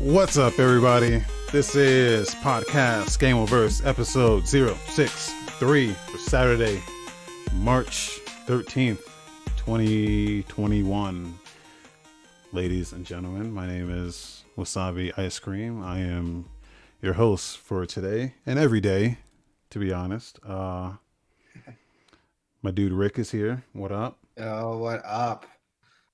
What's up, everybody? This is Podcast Gameoverse episode 063 for Saturday, March 13th, 2021. Ladies and gentlemen, my name is Wasabi Ice Cream. I am your host for today and every day, to be honest. My dude Rick is here. What up? Oh, what up?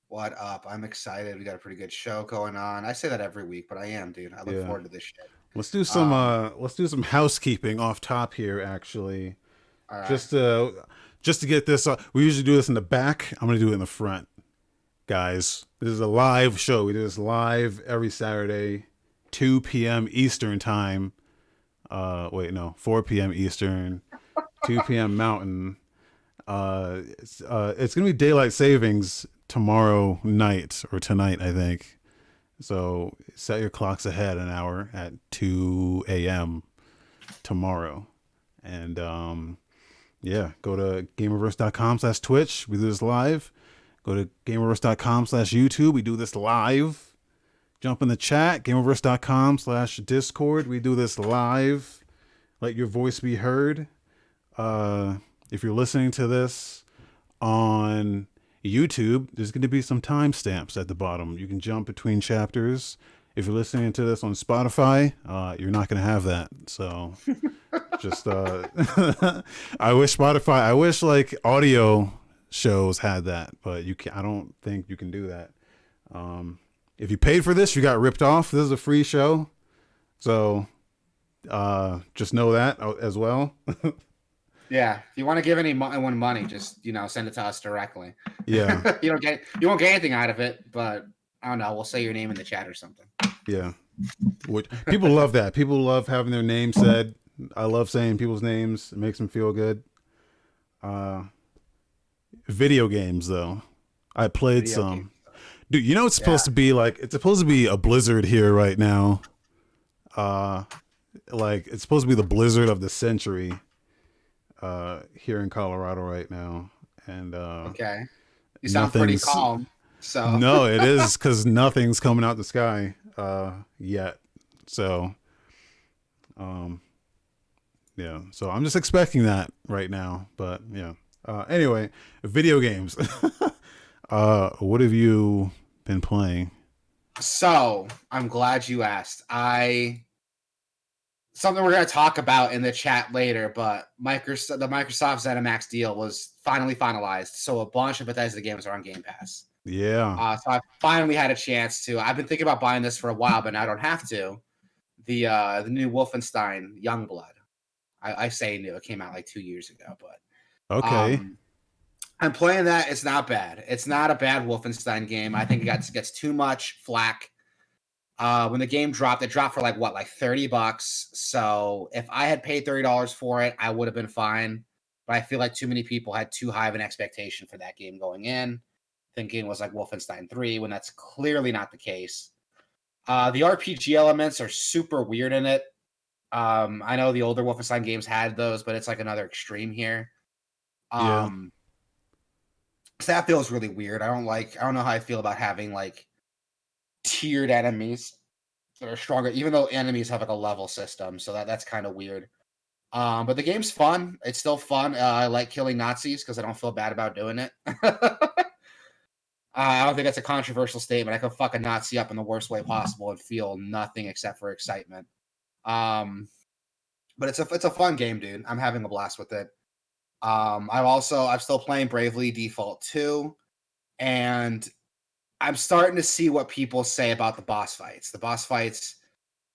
What up? I'm excited. We got a pretty good show going on. I say that every week, but I am, dude. I look forward to this shit. Let's do some housekeeping off top here, actually. All right. Just to get this, we usually do this in the back. I'm gonna do it in the front, guys. This is a live show. We do this live every Saturday, 2 p.m. Eastern time. 4 p.m. Eastern, 2 p.m. Mountain. It's gonna be daylight savings tomorrow night or tonight, I think. So set your clocks ahead an hour at 2 a.m. tomorrow. And go to Gameoverse.com/Twitch. We do this live. Go to Gameoverse.com/YouTube. We do this live. Jump in the chat, Gameoverse.com/Discord. We do this live. Let your voice be heard. If you're listening to this on YouTube, there's going to be some timestamps at the bottom. You can jump between chapters. If you're listening to this on Spotify, you're not going to have that. So just, I wish like audio shows had that, but I don't think you can do that. If you paid for this, you got ripped off. This is a free show. So, just know that as well. Yeah, if you want to give anyone money, just send it to us directly. Yeah, you won't get anything out of it, but I don't know. We'll say your name in the chat or something. Yeah, people love that. People love having their name said. I love saying people's names. It makes them feel good. Video games, though, I played some. Dude, you know it's supposed to be like? It's supposed to be a blizzard here right now. Like it's supposed to be the blizzard of the century. Here in Colorado right now, and okay, you sound pretty calm. So no, it is because nothing's coming out the sky yet. So, yeah. So I'm just expecting that right now. But yeah. Anyway, video games. What have you been playing? So I'm glad you asked. Something we're going to talk about in the chat later, but the Microsoft ZeniMax deal was finally finalized. So a bunch of Bethesda games are on Game Pass. Yeah. So I finally had a chance to. I've been thinking about buying this for a while, but now I don't have to. The new Wolfenstein Youngblood. I say new. It came out like 2 years ago, but okay. I'm playing that. It's not bad. It's not a bad Wolfenstein game. I think it gets too much flack. When the game dropped, it dropped for like $30. So if I had paid $30 for it, I would have been fine. But I feel like too many people had too high of an expectation for that game going in, thinking it was like Wolfenstein 3, when that's clearly not the case. The RPG elements are super weird in it. I know the older Wolfenstein games had those, but it's like another extreme here. So that feels really weird. I don't know how I feel about having like tiered enemies that are stronger, even though enemies have like a level system, so that's kind of weird. But the game's fun. It's still fun. I like killing Nazis because I don't feel bad about doing it. I don't think that's a controversial statement. I could fuck a Nazi up in the worst way possible and feel nothing except for excitement. But it's a fun game, dude. I'm having a blast with it. I'm still playing Bravely Default 2, and I'm starting to see what people say about the boss fights. The boss fights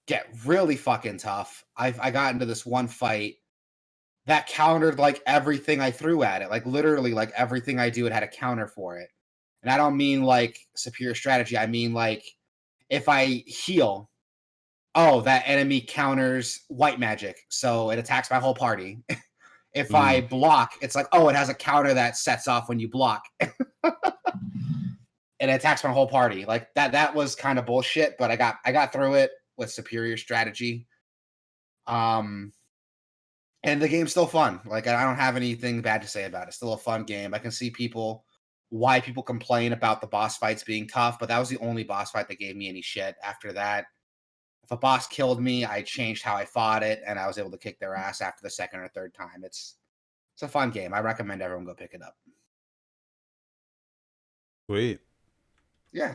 get really fucking tough. I got into this one fight that countered like everything I threw at it. Like literally like everything I do, it had a counter for it. And I don't mean like superior strategy. I mean like if I heal, that enemy counters white magic. So it attacks my whole party. If I block, it's like, it has a counter that sets off when you block. And it attacks my whole party. Like that was kind of bullshit, but I got through it with superior strategy. And the game's still fun. Like I don't have anything bad to say about it. It's still a fun game. I can see why people complain about the boss fights being tough, but that was the only boss fight that gave me any shit. After that, a boss killed me, I changed how I fought it, and I was able to kick their ass after the second or third time. It's a fun game. I recommend everyone go pick it up. Sweet. Yeah.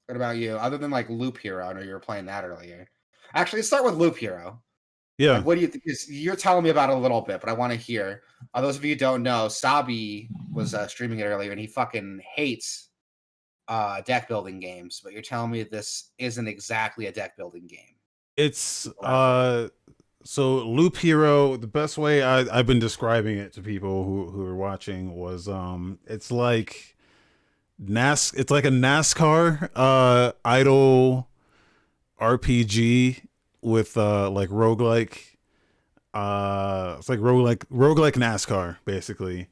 What about you? Other than like Loop Hero, I know you were playing that earlier. Actually, let's start with Loop Hero. Yeah. Like, what do you think? You're telling me about it a little bit, but I want to hear. Those of you who don't know, Sabi was streaming it earlier, and he fucking hates deck building games. But you're telling me this isn't exactly a deck building game. It's so Loop Hero, the best way I've been describing it to people who are watching was it's like it's like a NASCAR idle RPG with like roguelike. It's like roguelike NASCAR basically.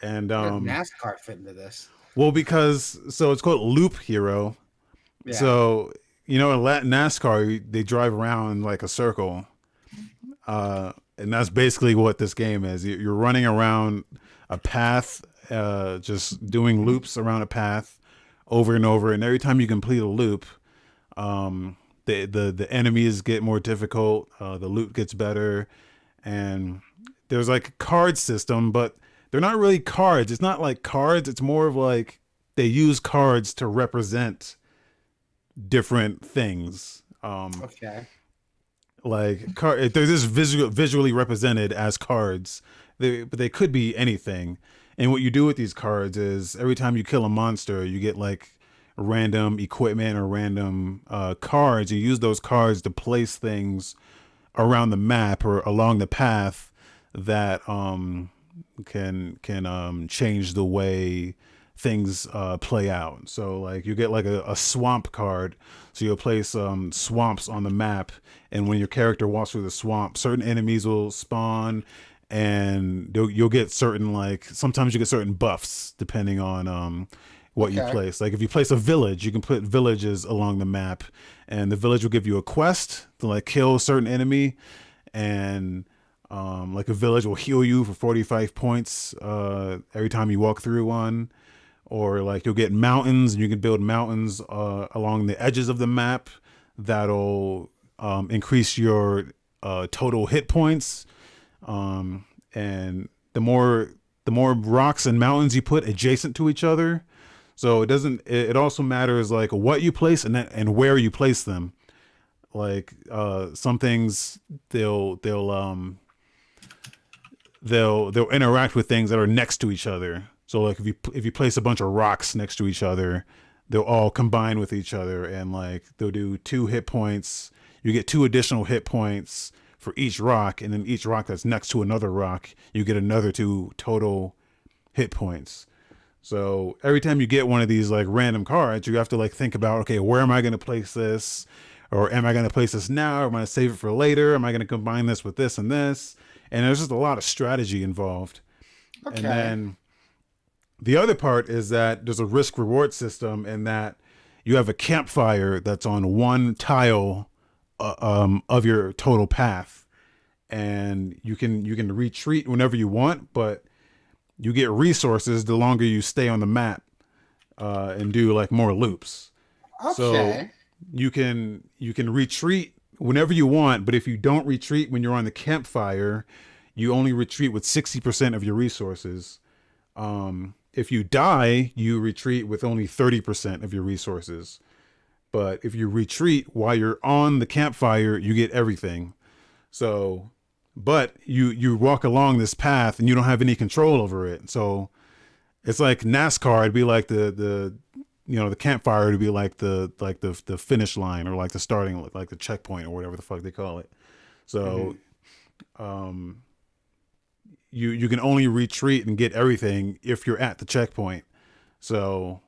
And How did NASCAR fit into this? well, because so it's called Loop Hero. Yeah. So in NASCAR they drive around in like a circle, and that's basically what this game is. You're running around a path, just doing loops around a path over and over, and every time you complete a loop, the enemies get more difficult, the loot gets better, and there's like a card system, but they're not really cards. It's not like cards. It's more of like they use cards to represent different things. Okay. Like they're just visually represented as cards. But they could be anything. And what you do with these cards is every time you kill a monster, you get like random equipment or random cards. You use those cards to place things around the map or along the path that can change the way things play out. So like you get like a swamp card, so you'll place swamps on the map, and when your character walks through the swamp, certain enemies will spawn, and you'll get certain, like sometimes you get certain buffs depending on what you place. Like if you place a village, you can put villages along the map, and the village will give you a quest to like kill a certain enemy, and like a village will heal you for 45 points every time you walk through one. Or like you'll get mountains, and you can build mountains along the edges of the map that'll increase your total hit points. And the more rocks and mountains you put adjacent to each other, so it also matters like what you place and where you place them. Like some things they'll interact with things that are next to each other. So like if you place a bunch of rocks next to each other, they'll all combine with each other, and like they'll do 2 hit points. You get 2 additional hit points for each rock, and then each rock that's next to another rock, you get another 2 total hit points. So every time you get one of these like random cards, you have to like think about, okay, where am I going to place this? Or am I going to place this now? Or am I going to save it for later? Am I going to combine this with this and this? And there's just a lot of strategy involved. Okay. And then the other part is that there's a risk reward system, in that you have a campfire that's on one tile of your total path, and you can retreat whenever you want, but you get resources the longer you stay on the map and do like more loops. Okay. So you can retreat whenever you want, but if you don't retreat when you're on the campfire, you only retreat with 60% of your resources. If you die, you retreat with only 30% of your resources. But if you retreat while you're on the campfire, you get everything. So, but you walk along this path and you don't have any control over it. So it's like NASCAR. It'd be like the campfire would be like the finish line, or like the starting, like the checkpoint, or whatever the fuck they call it. So, you can only retreat and get everything if you're at the checkpoint. So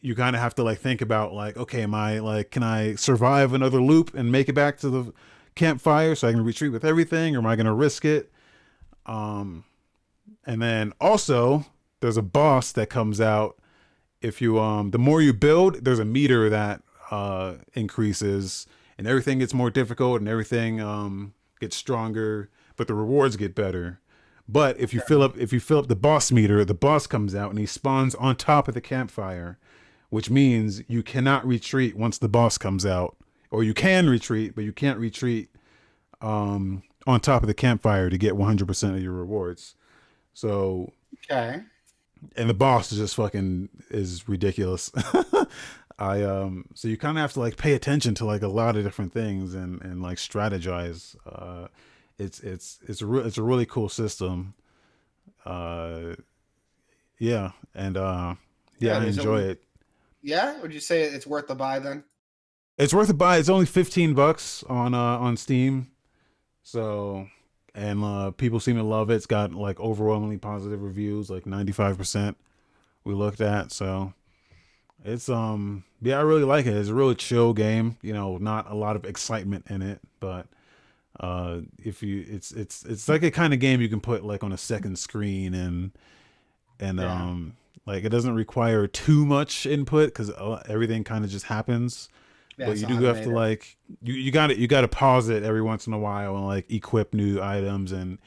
you kind of have to like think about like, okay, can I survive another loop and make it back to the campfire so I can retreat with everything, or am I going to risk it? And then also there's a boss that comes out. If you, the more you build, there's a meter that increases, and everything gets more difficult, and everything gets stronger, but the rewards get better. But if you fill up the boss meter, the boss comes out and he spawns on top of the campfire, which means you cannot retreat once the boss comes out or you can retreat, but you can't retreat on top of the campfire to get 100% of your rewards. So, Okay. and the boss is just fucking is ridiculous. So you kind of have to like pay attention to like a lot of different things and like strategize. It's a really cool system. Uh, yeah, and yeah, Yeah, I there's enjoy a it. yeah. Would you say it's worth the buy then? It's worth a buy. It's only $15 on Steam. So, and people seem to love it. It's got like overwhelmingly positive reviews, like 95% we looked at. So, it's yeah, I really like it. It's a really chill game, you know, not a lot of excitement in it, but if you it's like a kind of game you can put like on a second screen and Yeah. like it doesn't require too much input cuz everything kind of just happens. Yeah, But it's you do have to automated. like you got to pause it every once in a while and like equip new items and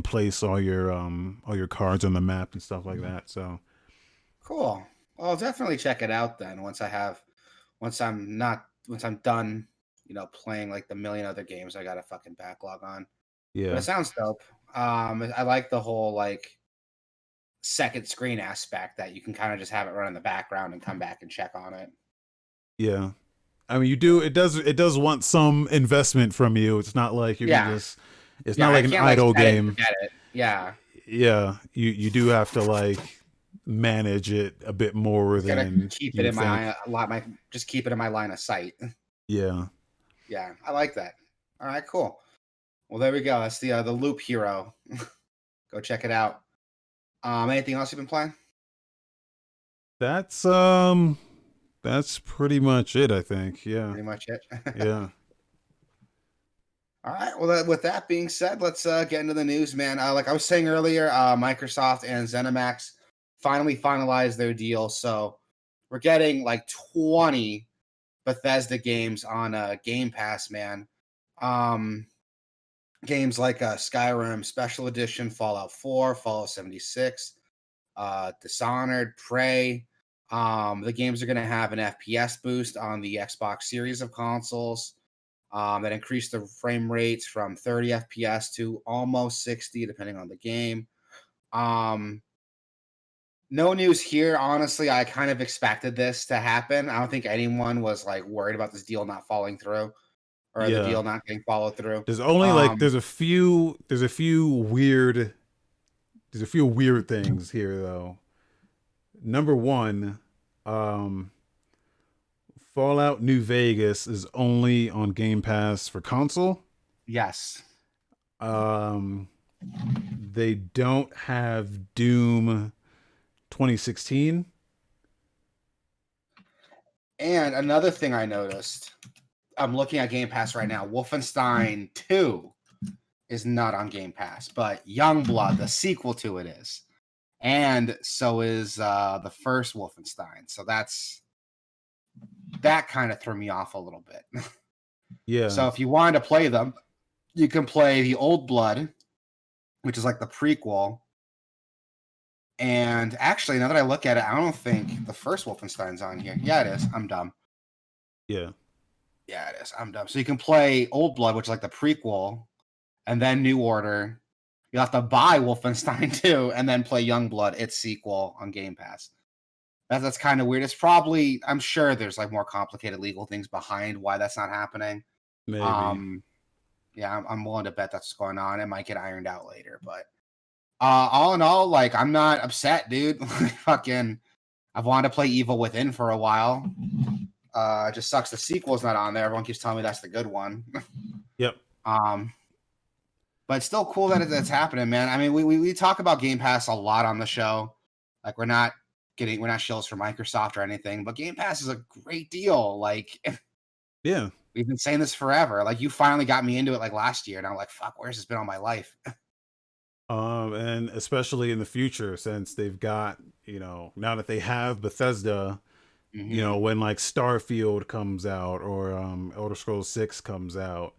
place all your cards on the map and stuff like that. So Cool. Well, I'll definitely check it out then once I'm done, playing like the million other games I got a fucking backlog on. But it yeah, sounds dope. I like the whole like second screen aspect that you can kind of just have it run in the background and come back and check on it. yeah. I mean, you do it does want some investment from you. It's not like you can Yeah. just it's Yeah, not I like an can't like idle set it and game. forget it. Yeah. Yeah, you do have to like manage it a bit more Gotta than keep you it would in think. my just keep it in my line of sight. Yeah. Yeah, I like that. All right, cool. Well, there we go. That's the Loop Hero. Go check it out. Anything else you've been playing? That's that's pretty much it, I think. Yeah. Pretty much it. Yeah. All right. Well, with that being said, let's get into the news, man. Like I was saying earlier, Microsoft and ZeniMax finally finalized their deal, so we're getting like 20 Bethesda games on Game Pass, man. Um, Games like Skyrim Special Edition, Fallout 4, Fallout 76, Dishonored, Prey. The games are going to have an FPS boost on the Xbox series of consoles that increase the frame rates from 30 FPS to almost 60, depending on the game. Um, no news here. Honestly, I kind of expected this to happen. I don't think anyone was like worried about this deal not falling through or the Yeah. deal not getting followed through. There's only like Um, there's a few weird things here though. Number 1, um Fallout New Vegas is only on Game Pass for console. yes. Um they don't have Doom 2016. And another thing I noticed, I'm looking at Game Pass right now. Wolfenstein 2 is not on Game Pass, but Youngblood, the sequel to it, is. And so is the first Wolfenstein. So that kind of threw me off a little bit. Yeah. So if you wanted to play them, you can play the Old Blood, which is like the prequel. And actually, now that I look at it, I don't think the first Wolfenstein's on here. Yeah, it is. I'm dumb. Yeah. Yeah, it is. I'm dumb. So you can play Old Blood, which is like the prequel, and then New Order. You have to buy Wolfenstein 2 and then play Youngblood, its sequel, on Game Pass. That's kind of weird. It's probably, I'm sure there's like more complicated legal things behind why that's not happening. Maybe. Um, yeah, I'm willing to bet that's what's going on. It might get ironed out later, but all in all, like I'm not upset, dude. Fucking, I've wanted to play Evil Within for a while. It just sucks the sequel's not on there. Everyone keeps telling me that's the good one. Yep. um, but it's still cool that it's happening, man. I mean, we talk about Game Pass a lot on the show. Like we're not shills for Microsoft or anything, but Game Pass is a great deal. Like Yeah. we've been saying this forever. Like you finally got me into it like last year, and I'm like, fuck, where's this been all my life? And especially in the future, since they've got, now that they have Bethesda, Mm-hmm. when like Starfield comes out or Elder Scrolls 6 comes out,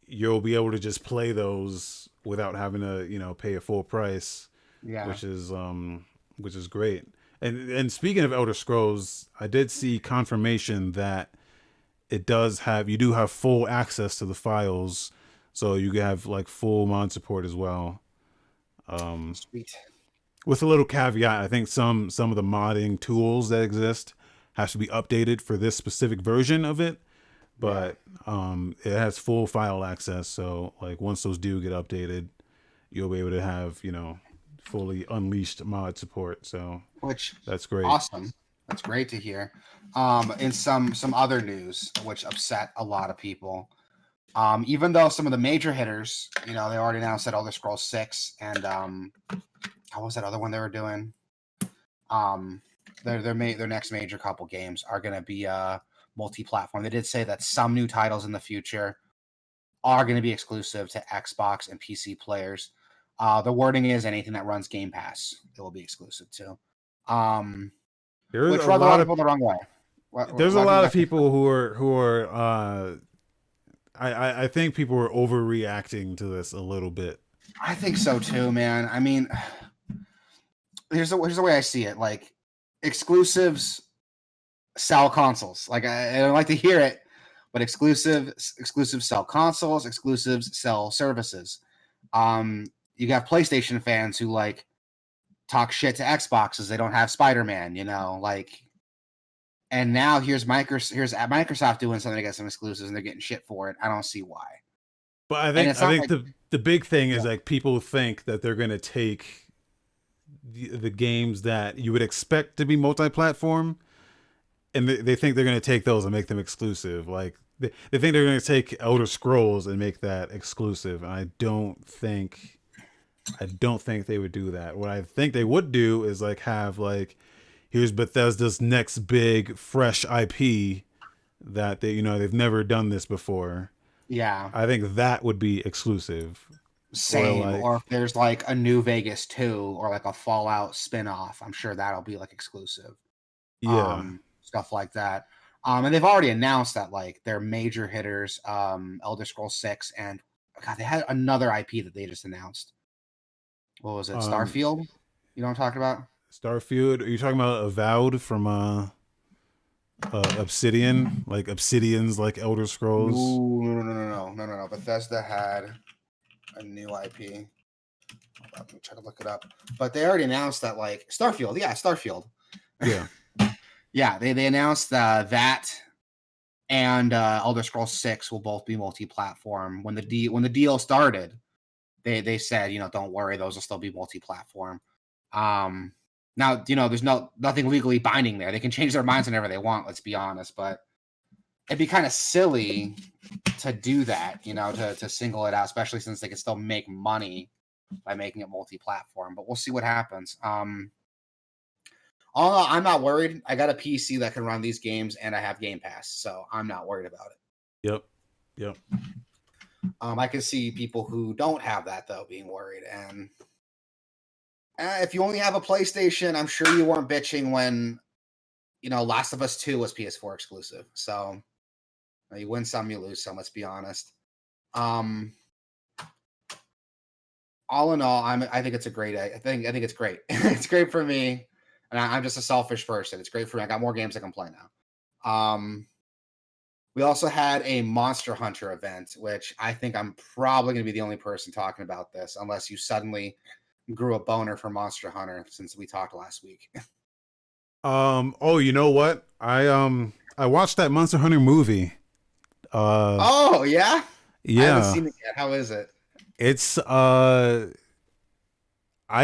you'll be able to just play those without having to, pay a full price, Yeah. which is great. And speaking of Elder Scrolls, I did see confirmation that it does have, you do have full access to the files, so you have like full mod support as well. Um, Sweet. with a little caveat, I think some of the modding tools that exist has to be updated for this specific version of it, Yeah. but it has full file access. So like once those do get updated, you'll be able to have, you know, fully unleashed mod support. So Which that's great. awesome. That's great to hear. In some other news, which upset a lot of people, even though some of the major hitters, they already announced that Elder Scrolls 6 and how was that other one they were doing? Um, their next major couple games are going to be multi-platform. They did say that some new titles in the future are going to be exclusive to Xbox and PC players. The wording is anything that runs Game Pass, it will be exclusive to. There's Which a rubbed a lot lot of of people the wrong way. there's a lot of people who are I think people are overreacting to this a little bit. I think so too, man. I mean, here's the way I see it. Like, exclusives sell consoles. Like, I don't like to hear it, but exclusives sell consoles. Exclusives sell services. You got PlayStation fans who like talk shit to Xboxes. They don't have Spider-Man, like. And now here's Microsoft doing something to get some exclusives, and they're getting shit for it. I don't see why. But I And think it's not like, the big thing is yeah, like people think that they're gonna take the games that you would expect to be multi-platform, and they think they're gonna take those and make them exclusive. Like they think they're gonna take Elder Scrolls and make that exclusive. And I don't think they would do that. What I think they would do is like have like, here's Bethesda's next big fresh IP that they've never done this before. yeah, I think that would be exclusive. Or same. like, Or if there's like a New Vegas 2 or like a Fallout spin-off, I'm sure that'll be like exclusive. yeah. Stuff like that. And they've already announced that like their major hitters, Elder Scrolls 6, and God, they had another IP that they just announced. What was it? Um Starfield? You know what I'm talking about? Starfield, are you talking about Avowed from Obsidian? Like Obsidian's like Elder Scrolls? No. Bethesda had a new IP. Let me try to look it up. But they already announced that like Starfield. Yeah, Starfield. Yeah. Yeah, they announced that and Elder Scrolls 6 will both be multi-platform. When the deal started, they said, don't worry, those will still be multi-platform. Now, there's nothing legally binding there. They can change their minds whenever they want, let's be honest, but it'd be kind of silly to do that, to single it out, especially since they can still make money by making it multi-platform. But we'll see what happens. All in all, I'm not worried. I got a PC that can run these games, and I have Game Pass, so I'm not worried about it. Yep. Yep. I can see people who don't have that though being worried. And if you only have a PlayStation, I'm sure you weren't bitching when Last of Us 2 was PS4 exclusive. So you win some, you lose some. Let's be honest. All in all, I think it's a great. I think it's great. It's great for me, and I'm just a selfish person. It's great for me. I got more games I can play now. We also had a Monster Hunter event, which I think I'm probably going to be the only person talking about this, unless you suddenly grew a boner for Monster Hunter since we talked last week. Oh, you know what? I watched that Monster Hunter movie. Oh yeah, I haven't Yeah. seen it yet. How is it? It's I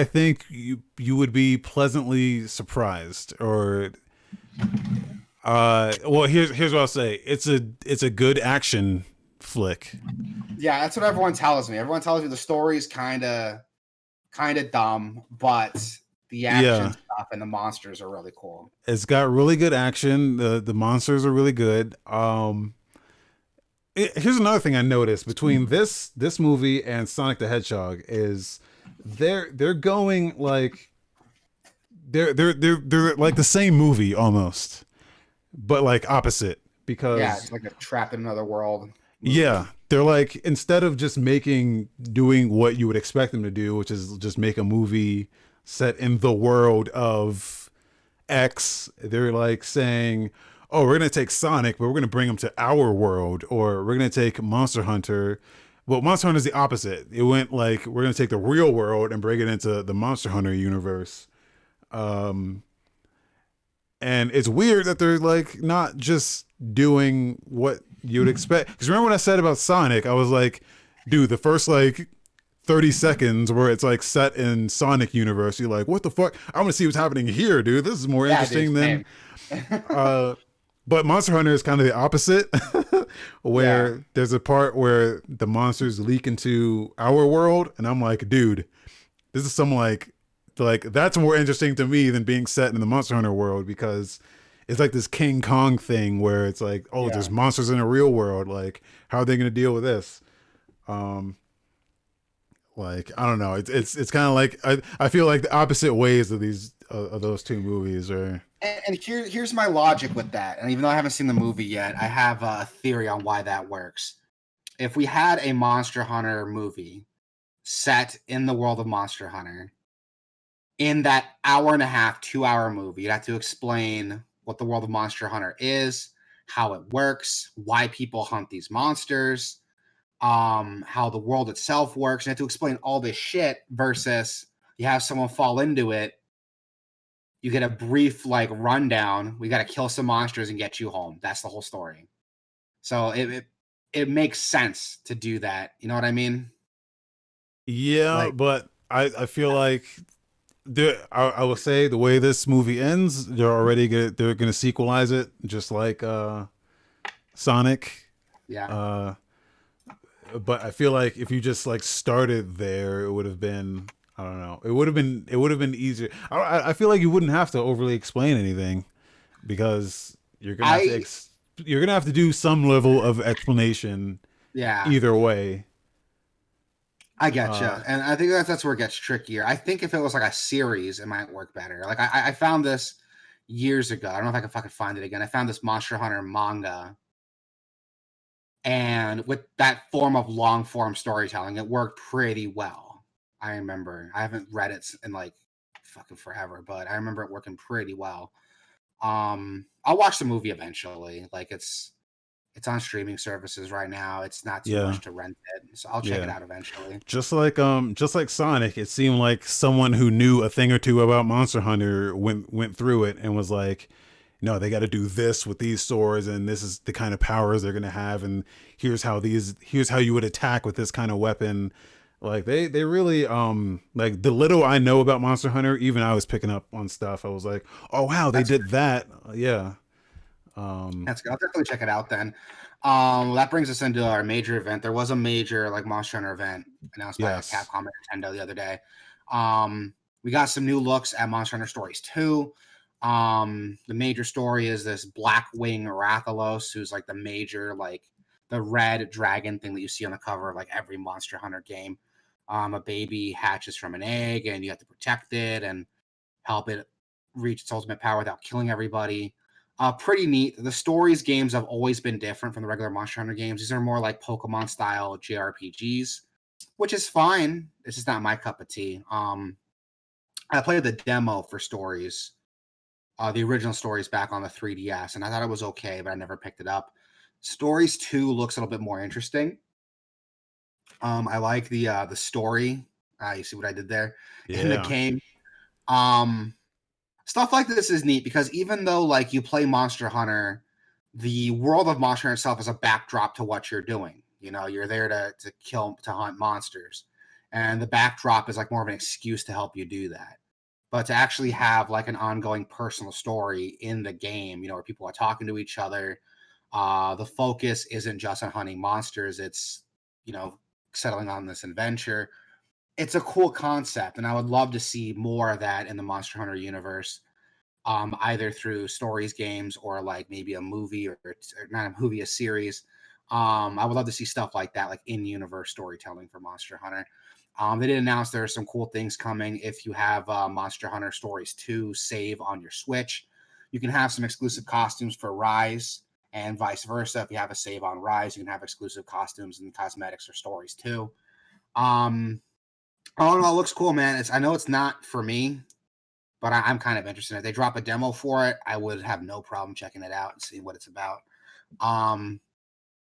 think you would be pleasantly surprised, or well, here's what I'll say. It's a good action flick. Yeah, that's what everyone tells me. Everyone tells me the story's kind of dumb, but the action Yeah. stuff and the monsters are really cool. It's got really good action. The monsters are really good. Here's another thing I noticed between this movie and Sonic the Hedgehog is they're going like they're like the same movie almost, but like opposite, Yeah, because it's like a trap in another world movie. yeah, they're like, instead of just doing what you would expect them to do, which is just make a movie set in the world of X, they're like saying, oh, we're gonna take Sonic, but we're gonna bring him to our world, or we're gonna take Monster Hunter. Well, Monster Hunter is the opposite. It went like we're gonna take the real world and bring it into the Monster Hunter universe. Um, and it's weird that they're like not just doing what you'd expect. Because remember what I said about Sonic? I was like, dude, the first like 30 seconds where it's like set in Sonic universe, you're like, what the fuck? I want to see what's happening here, dude. This is more Yeah, interesting dude, than same. but Monster Hunter is kind of the opposite, Yeah. where there's a part where the monsters leak into our world, and I'm like, dude, this is some like that's more interesting to me than being set in the Monster Hunter world, because it's like this King Kong thing where it's like, oh, there's Yeah. monsters in the real world. Like, how are they going to deal with this? Um, like I don't know. It's kind of like I feel like the opposite ways of these of those two movies are. And here's my logic with that. And even though I haven't seen the movie yet, I have a theory on why that works. If we had a Monster Hunter movie set in the world of Monster Hunter, in that hour and a half, 2 hour movie, you'd have to explain what the world of Monster Hunter is, how it works, why people hunt these monsters, how the world itself works. You have to explain all this shit versus you have someone fall into it. You get a brief like rundown. We got to kill some monsters and get you home. That's the whole story. So it makes sense to do that. You know what I mean? Yeah, Like, but I feel like I will say the way this movie ends, they're gonna sequelize it just like Sonic. yeah, Uh, but I feel like if you just like started there, it would have been, I don't know, it would have been easier. I feel like you wouldn't have to overly explain anything, because I you're gonna have to do some level of explanation yeah, either way. I get you, Uh, and I think that's where it gets trickier. I think if it was like a series, it might work better. Like I found this years ago. I don't know if I can fucking find it again. I found this Monster Hunter manga, and with that form of long form storytelling, it worked pretty well. I remember. I haven't read it in like fucking forever, but I remember it working pretty well. I'll watch the movie eventually. Like it's on streaming services right now. It's not too yeah, much to rent it, so I'll check it yeah. out eventually. Just like Sonic, it seemed like someone who knew a thing or two about Monster Hunter went through it and was like, no, they got to do this with these swords, and this is the kind of powers they're gonna have, and here's how you would attack with this kind of weapon. Like they really like the little I know about Monster Hunter, even I was picking up on stuff. I was like, oh wow, they That's did that. Yeah. Um that's good. I'll definitely check it out then. That brings us into our major event. There was a major like Monster Hunter event announced by yes. Capcom and Nintendo the other day. Um, we got some new looks at Monster Hunter Stories 2. The major story is this Blackwing Rathalos, who's like the major, like the red dragon thing that you see on the cover of like every Monster Hunter game. A baby hatches from an egg, and you have to protect it and help it reach its ultimate power without killing everybody. Pretty neat. The stories games have always been different from the regular Monster Hunter games. These are more like Pokemon style JRPGs, which is fine. It's just not my cup of tea. I played the demo for stories, the original stories back on the 3DS, and I thought it was okay, but I never picked it up. Stories 2 looks a little bit more interesting. I like the story. You see what I did there in the Yeah. game. Um, Stuff like this is neat because even though like you play Monster Hunter, the world of Monster Hunter itself is a backdrop to what you're doing. You know, you're there to hunt monsters, and the backdrop is like more of an excuse to help you do that. But to actually have like an ongoing personal story in the game, you know, where people are talking to each other, the focus isn't just on hunting monsters; it's you know settling on this adventure. It's a cool concept, and I would love to see more of that in the Monster Hunter universe, either through stories games or like maybe a movie or not a movie, a series. I would love to see stuff like that, like in universe storytelling for Monster Hunter. They did announce there are some cool things coming. If you have Monster Hunter Stories 2 save on your Switch, you can have some exclusive costumes for Rise, and vice versa. If you have a save on Rise, you can have exclusive costumes and cosmetics for Stories 2. Um, all in all, it looks cool, man. I know it's not for me. but I'm kind of interested. If they drop a demo for it, I would have no problem checking it out and seeing what it's about. Um,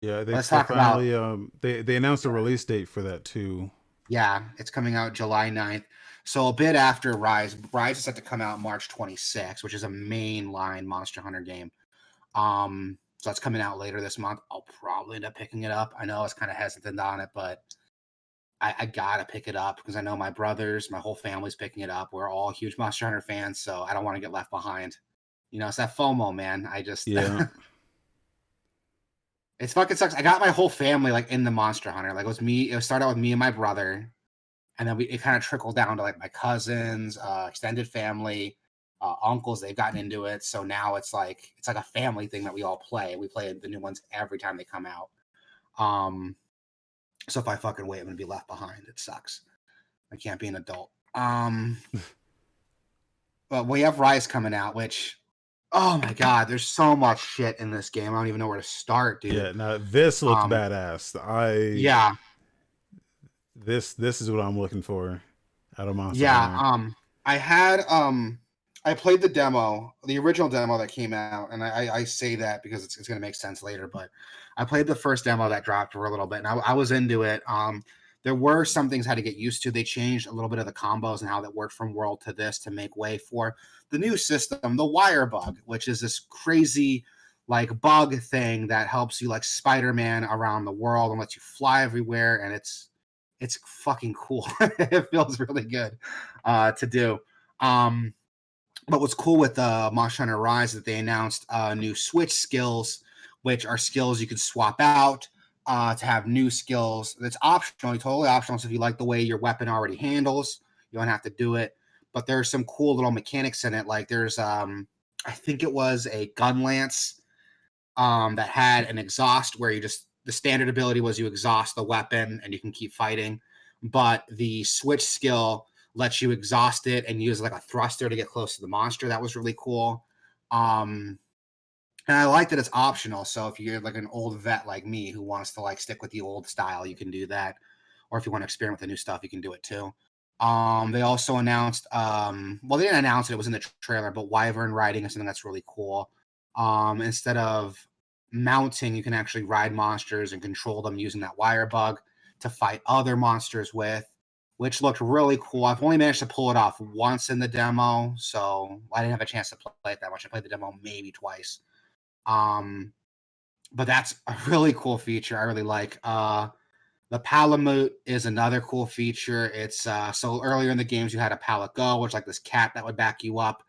Yeah, let's they talk about, finally they announced a release date for that too. yeah, it's coming out July 9th. So a bit after Rise. Rise is set to come out March 26th, which is a mainline Monster Hunter game. So that's coming out later this month. I'll probably end up picking it up. I know I was kind of hesitant on it, but I gotta pick it up because I know my brothers, my whole family's picking it up. We're all huge Monster Hunter fans, so I don't want to get left behind. It's that FOMO, man. I just Yeah. it's fucking sucks. I got my whole family like in the Monster Hunter. Like it was me. It started out with me and my brother, and then it kind of trickled down to like my cousins, extended family, uncles. They've gotten into it, so now it's like a family thing that we all play. We play the new ones every time they come out. So if I fucking wait, I'm gonna be left behind. It sucks. I can't be an adult. But we have Rise coming out, which, oh my god, there's so much shit in this game. I don't even know where to start, dude. Yeah, now this looks Um, badass. yeah, This is what I'm looking for out of Monster yeah. Hunter. I had I played the demo, the original demo that came out, and I say that because it's gonna make sense later. But I played the first demo that dropped for a little bit, and I was into it. There were some things I had to get used to. They changed a little bit of the combos and how that worked from World to this to make way for the new system, the wire bug, which is this crazy like bug thing that helps you like Spider-Man around the world and lets you fly everywhere, and it's fucking cool. It feels really good to do. But what's cool with Monster Hunter Rise is that they announced new Switch skills, which are skills you can swap out to have new skills. That's optional, totally optional. So if you like the way your weapon already handles, you don't have to do it. But there's some cool little mechanics in it. Like there's, I think it was a gun lance that had an exhaust where the standard ability was you exhaust the weapon and you can keep fighting. But the switch skill lets you exhaust it and use like a thruster to get close to the monster. That was really cool. And I like that it's optional. So if you're like an old vet like me who wants to like stick with the old style, you can do that. Or if you want to experiment with the new stuff, you can do it too. They also announced, well, they didn't announce it, it was in the trailer, but wyvern riding is something that's really cool. Instead of mounting, you can actually ride monsters and control them using that wire bug to fight other monsters with, which looked really cool. I've only managed to pull it off once in the demo, so I didn't have a chance to play it that much. I played the demo maybe twice. But that's a really cool feature. I really like. The Palamute is another cool feature. It's so earlier in the games you had a Palago, which is like this cat that would back you up.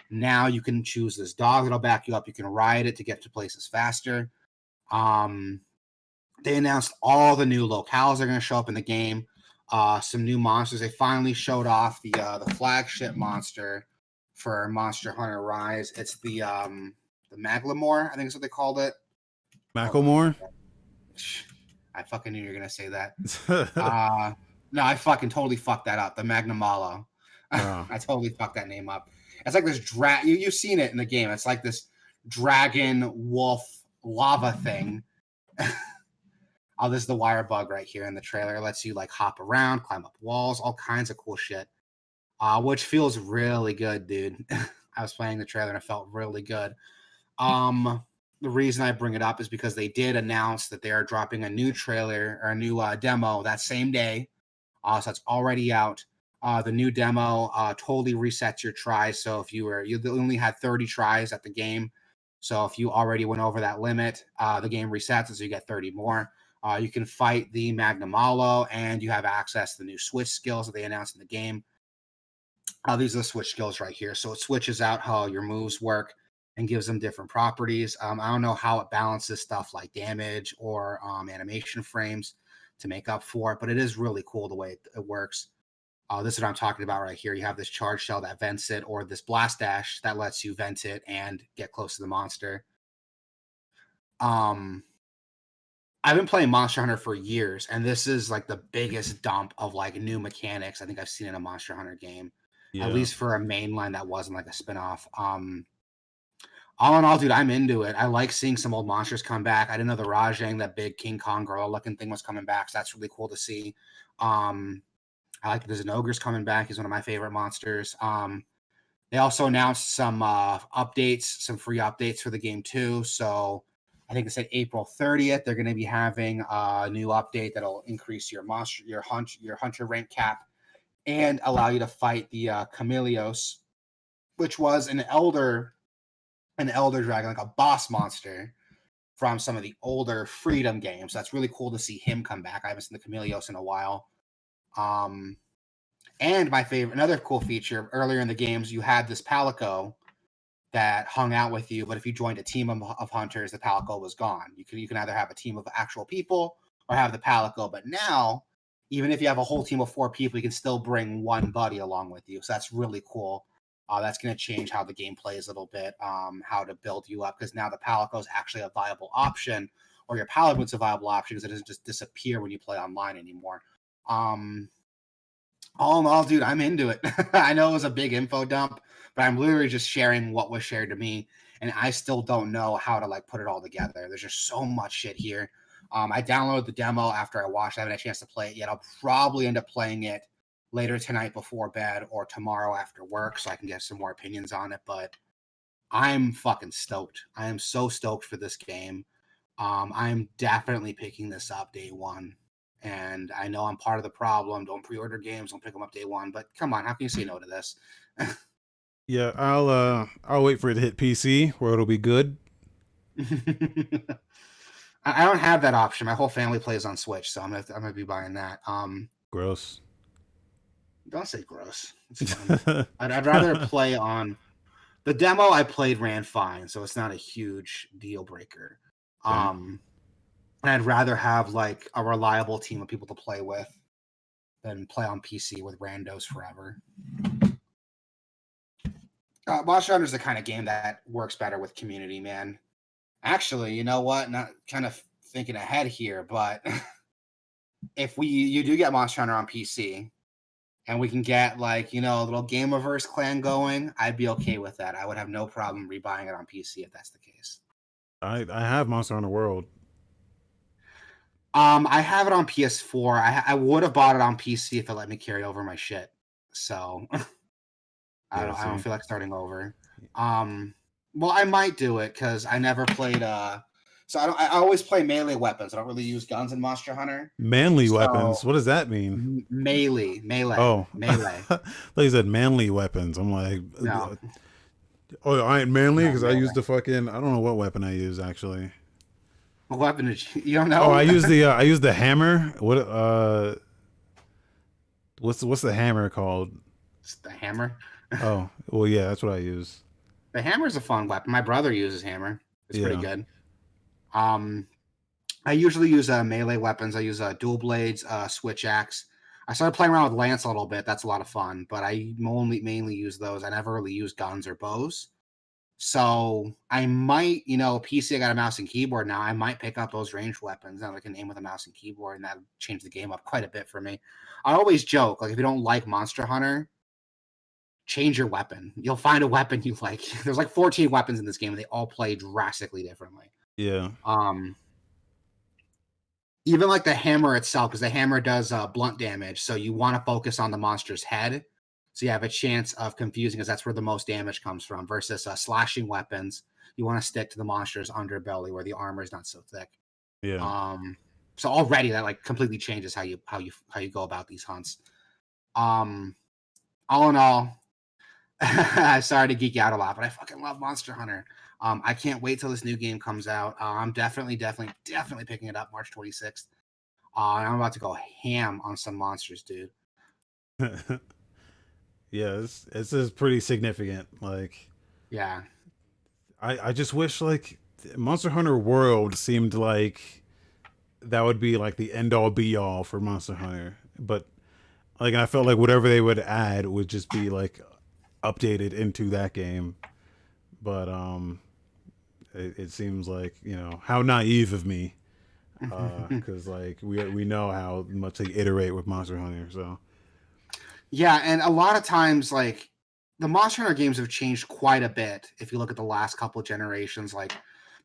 Now you can choose this dog that'll back you up. You can ride it to get to places faster. They announced all the new locales are going to show up in the game. Some new monsters. They finally showed off the flagship monster for Monster Hunter Rise. It's the Maglemore, I think is what they called it. Macklemore? I fucking knew you were gonna say that. No, I fucking totally fucked that up. The Magnamalo. Oh. I totally fucked that name up. It's like this you've seen it in the game. It's like this dragon wolf lava thing. Oh, this is the wire bug right here in the trailer. It lets you like hop around, climb up walls, all kinds of cool shit. Which feels really good, dude. I was playing the trailer and it felt really good. The reason I bring it up is because they did announce that they are dropping a new trailer or a new demo that same day. So it's already out. The new demo totally resets your tries. So if you only had 30 tries at the game. So if you already went over that limit, the game resets, so you get 30 more. You can fight the Magnamalo, and you have access to the new Switch skills that they announced in the game. These are the Switch skills right here. So it switches out how your moves work and gives them different properties. I don't know how it balances stuff like damage or animation frames to make up for it, but it is really cool the way it works. This is what I'm talking about right here. You have this charge shell that vents it, or this blast dash that lets you vent it and get close to the monster. I've been playing Monster Hunter for years, and this is like the biggest dump of like new mechanics I think I've seen in a Monster Hunter game, Yeah. at least for a mainline that wasn't like a spinoff. All in all, dude, I'm into it. I like seeing some old monsters come back. I didn't know the Rajang, that big King Kong gorilla looking thing, was coming back, so that's really cool to see. I like that there's an ogre's coming back. He's one of my favorite monsters. They also announced some updates, some free updates for the game too. So I think it said April 30th. They're going to be having a new update that'll increase your hunter rank cap and allow you to fight the Chameleos, which was an elder dragon, like a boss monster from some of the older Freedom games. That's really cool to see him come back. I haven't seen the Chameleos in a while. And my favorite, another cool feature, earlier in the games, you had this Palico that hung out with you, but if you joined a team of hunters, the Palico was gone. You can either have a team of actual people or have the Palico. But now, even if you have a whole team of 4 people, you can still bring one buddy along with you. So that's really cool. That's going to change how the game plays a little bit, how to build you up, because now the Palico is actually a viable option, or your Paladin's a viable option, because it doesn't just disappear when you play online anymore. All in all, dude, I'm into it. I know it was a big info dump, but I'm literally just sharing what was shared to me, and I still don't know how to like put it all together. There's just so much shit here. I downloaded the demo after I watched. I haven't had a chance to play it yet. I'll probably end up playing it later tonight before bed or tomorrow after work, so I can get some more opinions on it. But I'm fucking stoked. I am so stoked for this game. I'm definitely picking this up day one. And I know I'm part of the problem. Don't pre-order games. Don't pick them up day one. But come on, how can you say no to this? Yeah, I'll wait for it to hit PC where it'll be good. I don't have that option. My whole family plays on Switch, so I'm gonna be buying that. Gross. Don't say gross. It's fine. I'd rather play on the demo. I played ran fine, so it's not a huge deal breaker. And I'd rather have like a reliable team of people to play with than play on PC with randos forever. Monster Hunter is the kind of game that works better with community, man. Actually, you know what? Not kind of thinking ahead here, but if you do get Monster Hunter on PC and we can get like, a little Gameoverse clan going, I'd be okay with that. I would have no problem rebuying it on PC if that's the case. I have Monster Hunter World. I have it on PS4. I would have bought it on PC if it let me carry over my shit. So I don't feel like starting over. Well, I might do it because I never played. So I always play melee weapons. I don't really use guns in Monster Hunter. Manly weapons. What does that mean? Melee. Oh, melee. Like you said, manly weapons. I'm like, No. Oh, I ain't manly because I melee. used the fucking. I don't know what weapon I use actually. What weapon did you don't know? Oh, I use the hammer. What what's the hammer called? It's the hammer. Oh, well, yeah, that's what I use. The hammer's a fun weapon. My brother uses hammer. It's pretty good. I usually use melee weapons. I use dual blades, switch axe. I started playing around with lance a little bit. That's a lot of fun, but I mainly use those. I never really use guns or bows. So I might, PC, I got a mouse and keyboard now. I might pick up those ranged weapons and I can aim with a mouse and keyboard, and that'll change the game up quite a bit for me. I always joke, like, if you don't like Monster Hunter, change your weapon. You'll find a weapon you like. There's like 14 weapons in this game, and they all play drastically differently. Yeah. Even like the hammer itself, because the hammer does blunt damage, so you want to focus on the monster's head, so you have a chance of confusing, because that's where the most damage comes from. Versus slashing weapons, you want to stick to the monster's underbelly where the armor is not so thick. Yeah. So already that like completely changes how you go about these hunts. All in all, I'm sorry to geek out a lot, but I fucking love Monster Hunter. I can't wait till this new game comes out. I'm definitely picking it up March 26th. And I'm about to go ham on some monsters, dude. Yeah, this is pretty significant. Like, yeah, I just wish like Monster Hunter World seemed like that would be like the end all be all for Monster Hunter, but like I felt like whatever they would add would just be like updated into that game. But it seems like, how naive of me, because like we know how much they iterate with Monster Hunter. So yeah, and a lot of times like the Monster Hunter games have changed quite a bit. If you look at the last couple of generations, like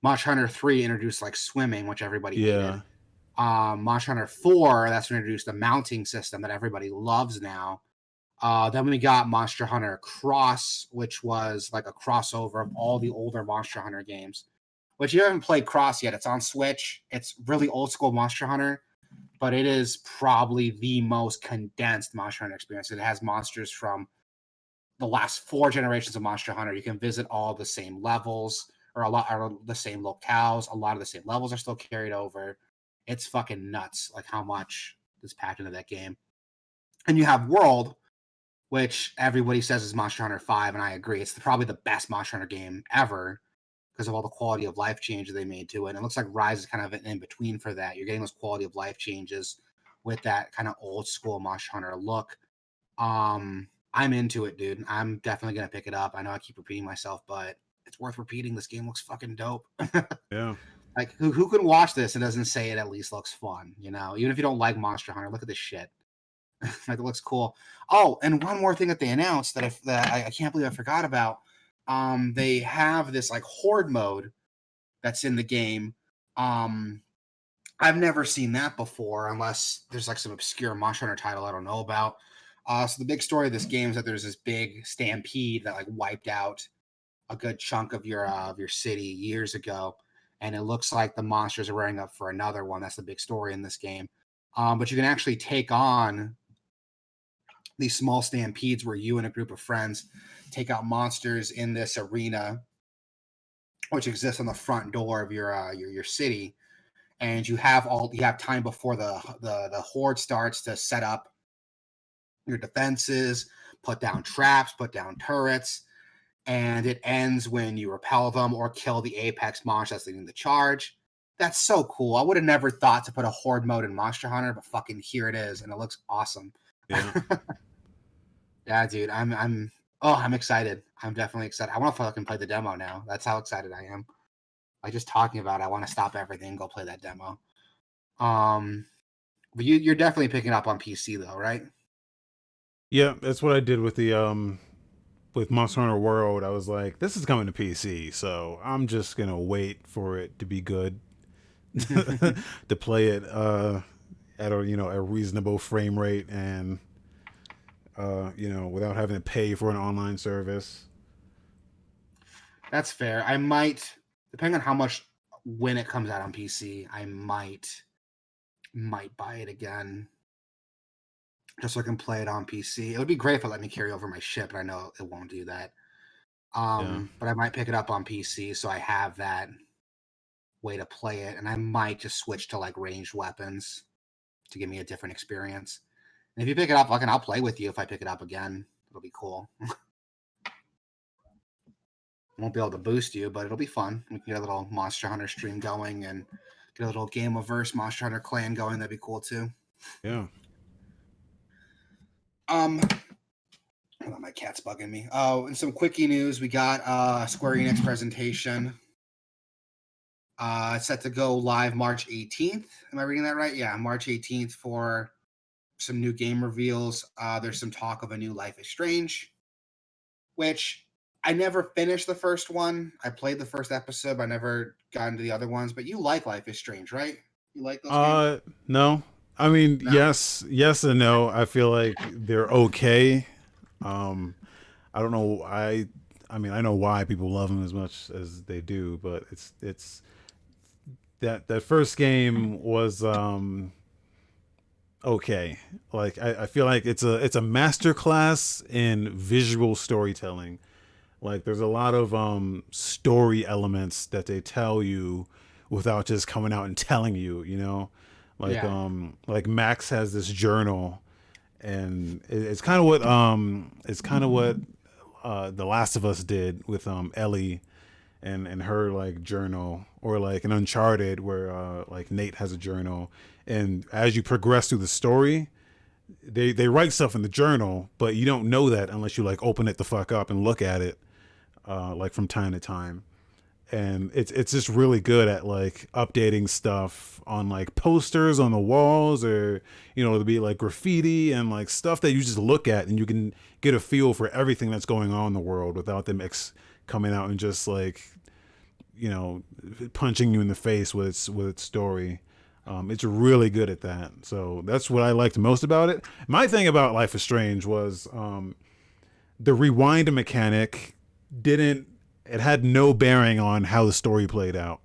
Monster Hunter 3 introduced like swimming, which everybody hated. Monster Hunter 4, that's introduced a mounting system that everybody loves now. Then we got Monster Hunter Cross, which was like a crossover of all the older Monster Hunter games. Which you haven't played Cross yet. It's on Switch. It's really old school Monster Hunter, but it is probably the most condensed Monster Hunter experience. It has monsters from the last 4 generations of Monster Hunter. You can visit all the same levels or a lot or the same locales. A lot of the same levels are still carried over. It's fucking nuts, like how much is packed into that game. And you have World, which everybody says is Monster Hunter 5, and I agree. It's probably the best Monster Hunter game ever because of all the quality of life changes they made to it. And it looks like Rise is kind of in between for that. You're getting those quality of life changes with that kind of old school Monster Hunter look. I'm into it, dude. I'm definitely gonna pick it up. I know I keep repeating myself, but it's worth repeating. This game looks fucking dope. Yeah. Like who can watch this and doesn't say it at least looks fun, you know? Even if you don't like Monster Hunter, look at this shit. Like it looks cool. Oh, and one more thing that they announced that I can't believe I forgot about. They have this like horde mode that's in the game. I've never seen that before unless there's like some obscure Monster Hunter title I don't know about. So the big story of this game is that there's this big stampede that like wiped out a good chunk of your city years ago, and it looks like the monsters are rearing up for another one. That's the big story in this game. But you can actually take on these small stampedes where you and a group of friends take out monsters in this arena, which exists on the front door of your city, and you have time before the horde starts to set up your defenses, put down traps, put down turrets, and it ends when you repel them or kill the apex monster that's leading the charge. That's so cool. I would have never thought to put a horde mode in Monster Hunter, but fucking here it is, and it looks awesome. Yeah. Yeah, dude, I'm excited. I'm definitely excited. I want to fucking play the demo now. That's how excited I am. Like just talking about it, I want to stop everything and go play that demo. But you're definitely picking up on PC though, right? Yeah, that's what I did with Monster Hunter World. I was like, this is coming to PC, so I'm just gonna wait for it to be good to play it at a reasonable frame rate and without having to pay for an online service. That's fair. I might, depending on how much when it comes out on PC, I might buy it again just so I can play it on PC. It would be great if it let me carry over my shit, but I know it won't do that. Yeah. But I might pick it up on PC so I have that way to play it, and I might just switch to like ranged weapons to give me a different experience. And if you pick it up, I'll play with you if I pick it up again. It'll be cool. Won't be able to boost you, but it'll be fun. We can get a little Monster Hunter stream going and get a little Gameoverse Monster Hunter clan going. That'd be cool too. Yeah. Hold on, my cat's bugging me. Oh, and some quickie news. We got Square Enix presentation. It's set to go live March 18th. Am I reading that right? Yeah, March 18th for some new game reveals. There's some talk of a new Life is Strange, which I never finished the first one. I played the first episode, but I never got into the other ones. But you like Life is Strange, right? You like those games? No. I mean, No. yes and no. I feel like they're okay. I don't know. I mean, I know why people love them as much as they do, but it's that first game was okay. Like I feel like it's a masterclass in visual storytelling. Like there's a lot of story elements that they tell you without just coming out and telling you, you know? Yeah. Like Max has this journal and it's kind of what The Last of Us did with Ellie and her like journal, or like an Uncharted where like Nate has a journal, and as you progress through the story, they write stuff in the journal, but you don't know that unless you like open it the fuck up and look at it like from time to time. And it's just really good at like updating stuff on like posters on the walls, or to be like graffiti and like stuff that you just look at and you can get a feel for everything that's going on in the world without them coming out and just like punching you in the face with its story. It's really good at that. So that's what I liked most about it. My thing about Life is Strange was the rewind mechanic didn't. It had no bearing on how the story played out.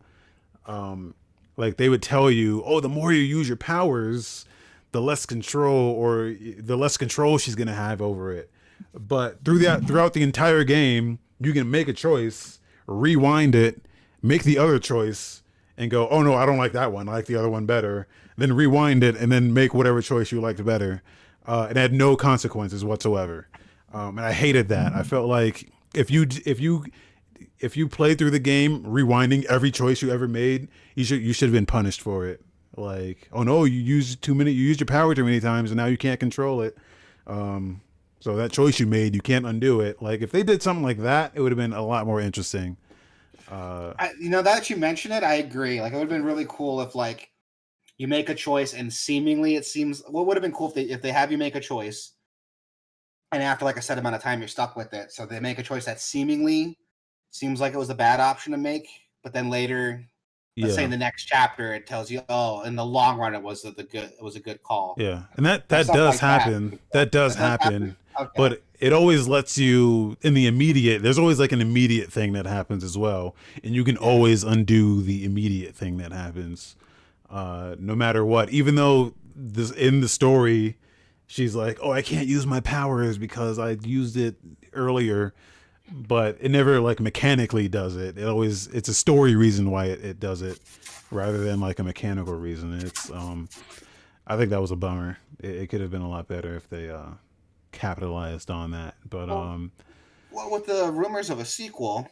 Like they would tell you, oh, the more you use your powers, the less control or the less control she's gonna have over it. But throughout the entire game, you can make a choice, rewind it, make the other choice, and go, oh no, I don't like that one. I like the other one better. Then rewind it and then make whatever choice you liked better. It had no consequences whatsoever, and I hated that. I felt like if you played through the game rewinding every choice you ever made, you should have been punished for it. Like, oh no, you used your power too many times, and now you can't control it. So that choice you made, you can't undo it. Like if they did something like that, it would have been a lot more interesting. Now that you mention it, I agree. Like it would have been really cool if like you make a choice and seemingly it seems what would have been cool if they have you make a choice and after like a set amount of time you're stuck with it. So they make a choice that seemingly seems like it was a bad option to make, but then later, let's say in Yeah, the next chapter, it tells you, oh, in the long run, it was a good call. yeah, and that Stuff does like that. happen. That does That does happen. happen. Okay. But it always lets you in the immediate. There's always like an immediate thing that happens as well, and you can Yeah. always undo the immediate thing that happens, no matter what. Even though this in the story, she's like, "Oh, I can't use my powers because I used it earlier," but it never like mechanically does it. It's a story reason why it does it, rather than like a mechanical reason. I think that was a bummer. It could have been a lot better if they capitalized on that. But Well, well, with the rumors of a sequel,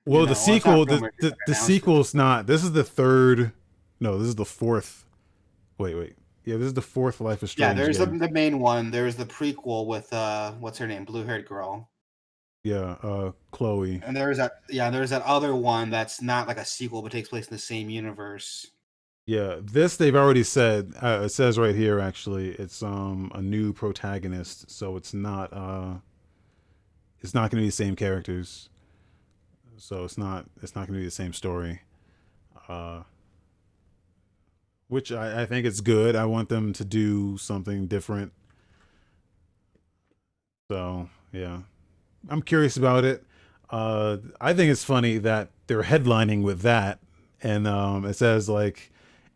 well, the well, it's not sequel, rumors, it's like the announced. It's sequel's not. This is the third. No, this is the fourth. Wait. Yeah, this is the fourth Life is yeah. Strange There's game. the main one. There's the prequel with what's her name, blue haired girl, Yeah, Chloe. and there's that other one that's not like a sequel but takes place in the same universe. Yeah, this they've already said. It says right here actually, it's a new protagonist, so it's not going to be the same characters. So it's not going to be the same story. Uh, which I think it's good. I want them to do something different. So yeah, I'm curious about it. I think it's funny that they're headlining with that, and it says like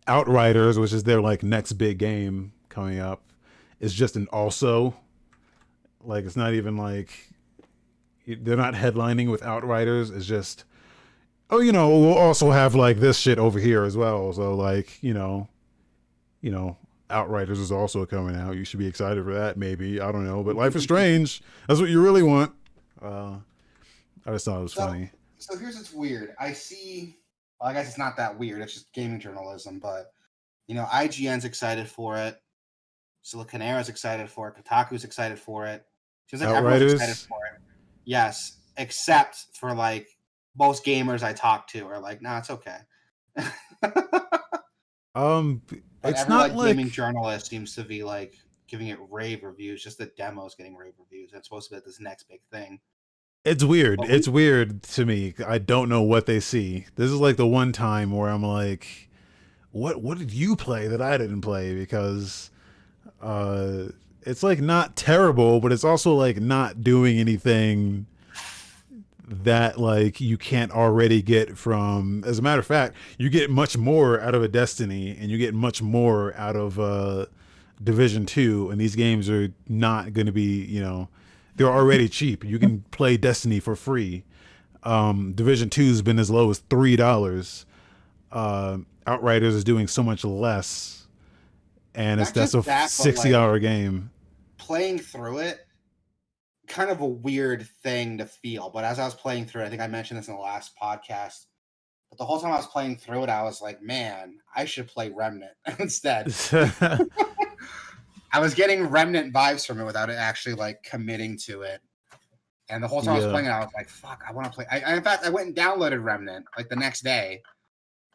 Outriders, which is their like next big game coming up, is just an also. Like it's not even like they're not headlining with Outriders. It's just, oh, we'll also have like this shit over here as well. So like, you know, Outriders is also coming out. You should be excited for that, maybe. I don't know, but Life is Strange. That's what you really want. Uh, I just thought it was So, funny. so here's what's weird. I see. Well, I guess it's not that weird. It's just gaming journalism. But IGN's excited for it. Silicon Era's excited for it. Kotaku's excited for it. Seems like everyone's excited Outriders. for it. Yes, except for like most gamers I talk to are like, nah, it's okay. Um, But it's every not like gaming like journalist seems to be like giving it rave reviews. Just the demos getting rave reviews. It's supposed to be like, this next big thing. it's weird. But It's weird to me. I don't know what they see. This is like the one time where I'm like, what did you play that I didn't play? Because it's like not terrible, but it's also like not doing anything that like you can't already get from. As a matter of fact, you get much more out of a Destiny, and you get much more out of Division 2, and these games are not going to be, they're already cheap. You can play Destiny for free. Division 2 has been as low as $3. Outriders is doing so much less, and not that's a just that, but 60-hour game. playing through it, kind of a weird thing to feel. But as I was playing through it, I think I mentioned this in the last podcast. But the whole time I was playing through it, I was like, man, I should play Remnant instead. I was getting Remnant vibes from it without it actually like committing to it. And the whole time I was Yeah. playing it, I was like, fuck, I want to play. In fact, I went and downloaded Remnant like the next day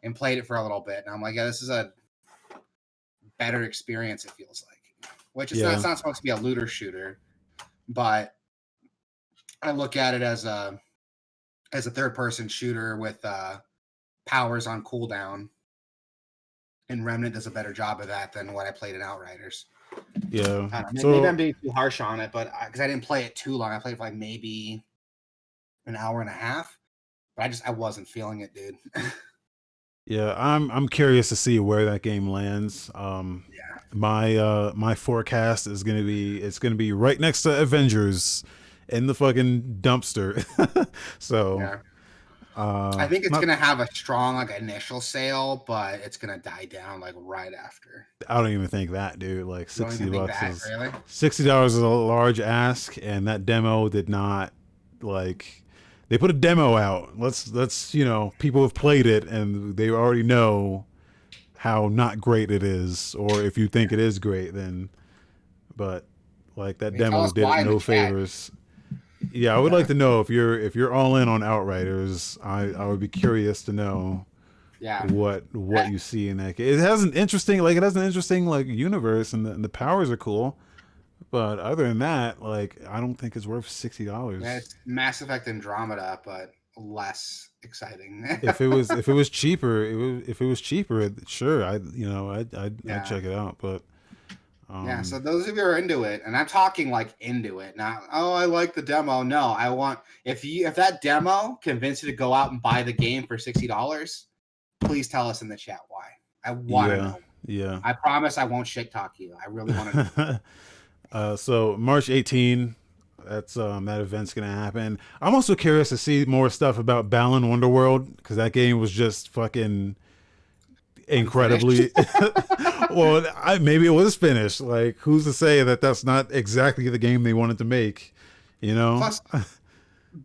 and played it for a little bit. And I'm like, yeah, this is a better experience, it feels like. Which it's Yeah. not supposed to be a looter shooter, but I look at it as a third person shooter with powers on cooldown. And Remnant does a better job of that than what I played in Outriders. Yeah. I don't know, maybe I'm So being too harsh on it, but because I didn't play it too long, I played for like maybe an hour and a half. But I wasn't feeling it, dude. yeah, I'm curious to see where that game lands. Yeah. My forecast is it's gonna be right next to Avengers in the fucking dumpster. So Yeah. I think it's not gonna have a strong like initial sale, but it's gonna die down like right after. I don't even think that, dude. Like You don't 60 even think bucks that, is really? $60 is a large ask, and that demo did not like they put a demo out. Let's people have played it and they already know how not great it is, or if you think it is great, then but like I that mean, tell demo us did it why in the no chat. favors. Yeah, I would like to know if you're all in on Outriders. I would be curious to know Yeah. what you see in that game. It has an interesting like universe, and the powers are cool. But other than that, like I don't think it's worth Yeah, $60. it's Mass Effect Andromeda, but less exciting. If it was cheaper, if it was cheaper, sure, I'd Yeah. check it out. But Yeah, so um, those of you who are into it, and I'm talking like into it, not I like the demo. No, I want if that demo convinced you to go out and buy the game for $60, please tell us in the chat why. I want to yeah, know. yeah. I promise I won't shit talk you. I really want to know. So March 18, that's that event's gonna happen. I'm also curious to see more stuff about Balan Wonderworld because that game was just fucking Unfinished. incredibly well. Maybe it was finished. Like, who's to say that that's not exactly the game they wanted to make? You know? Plus,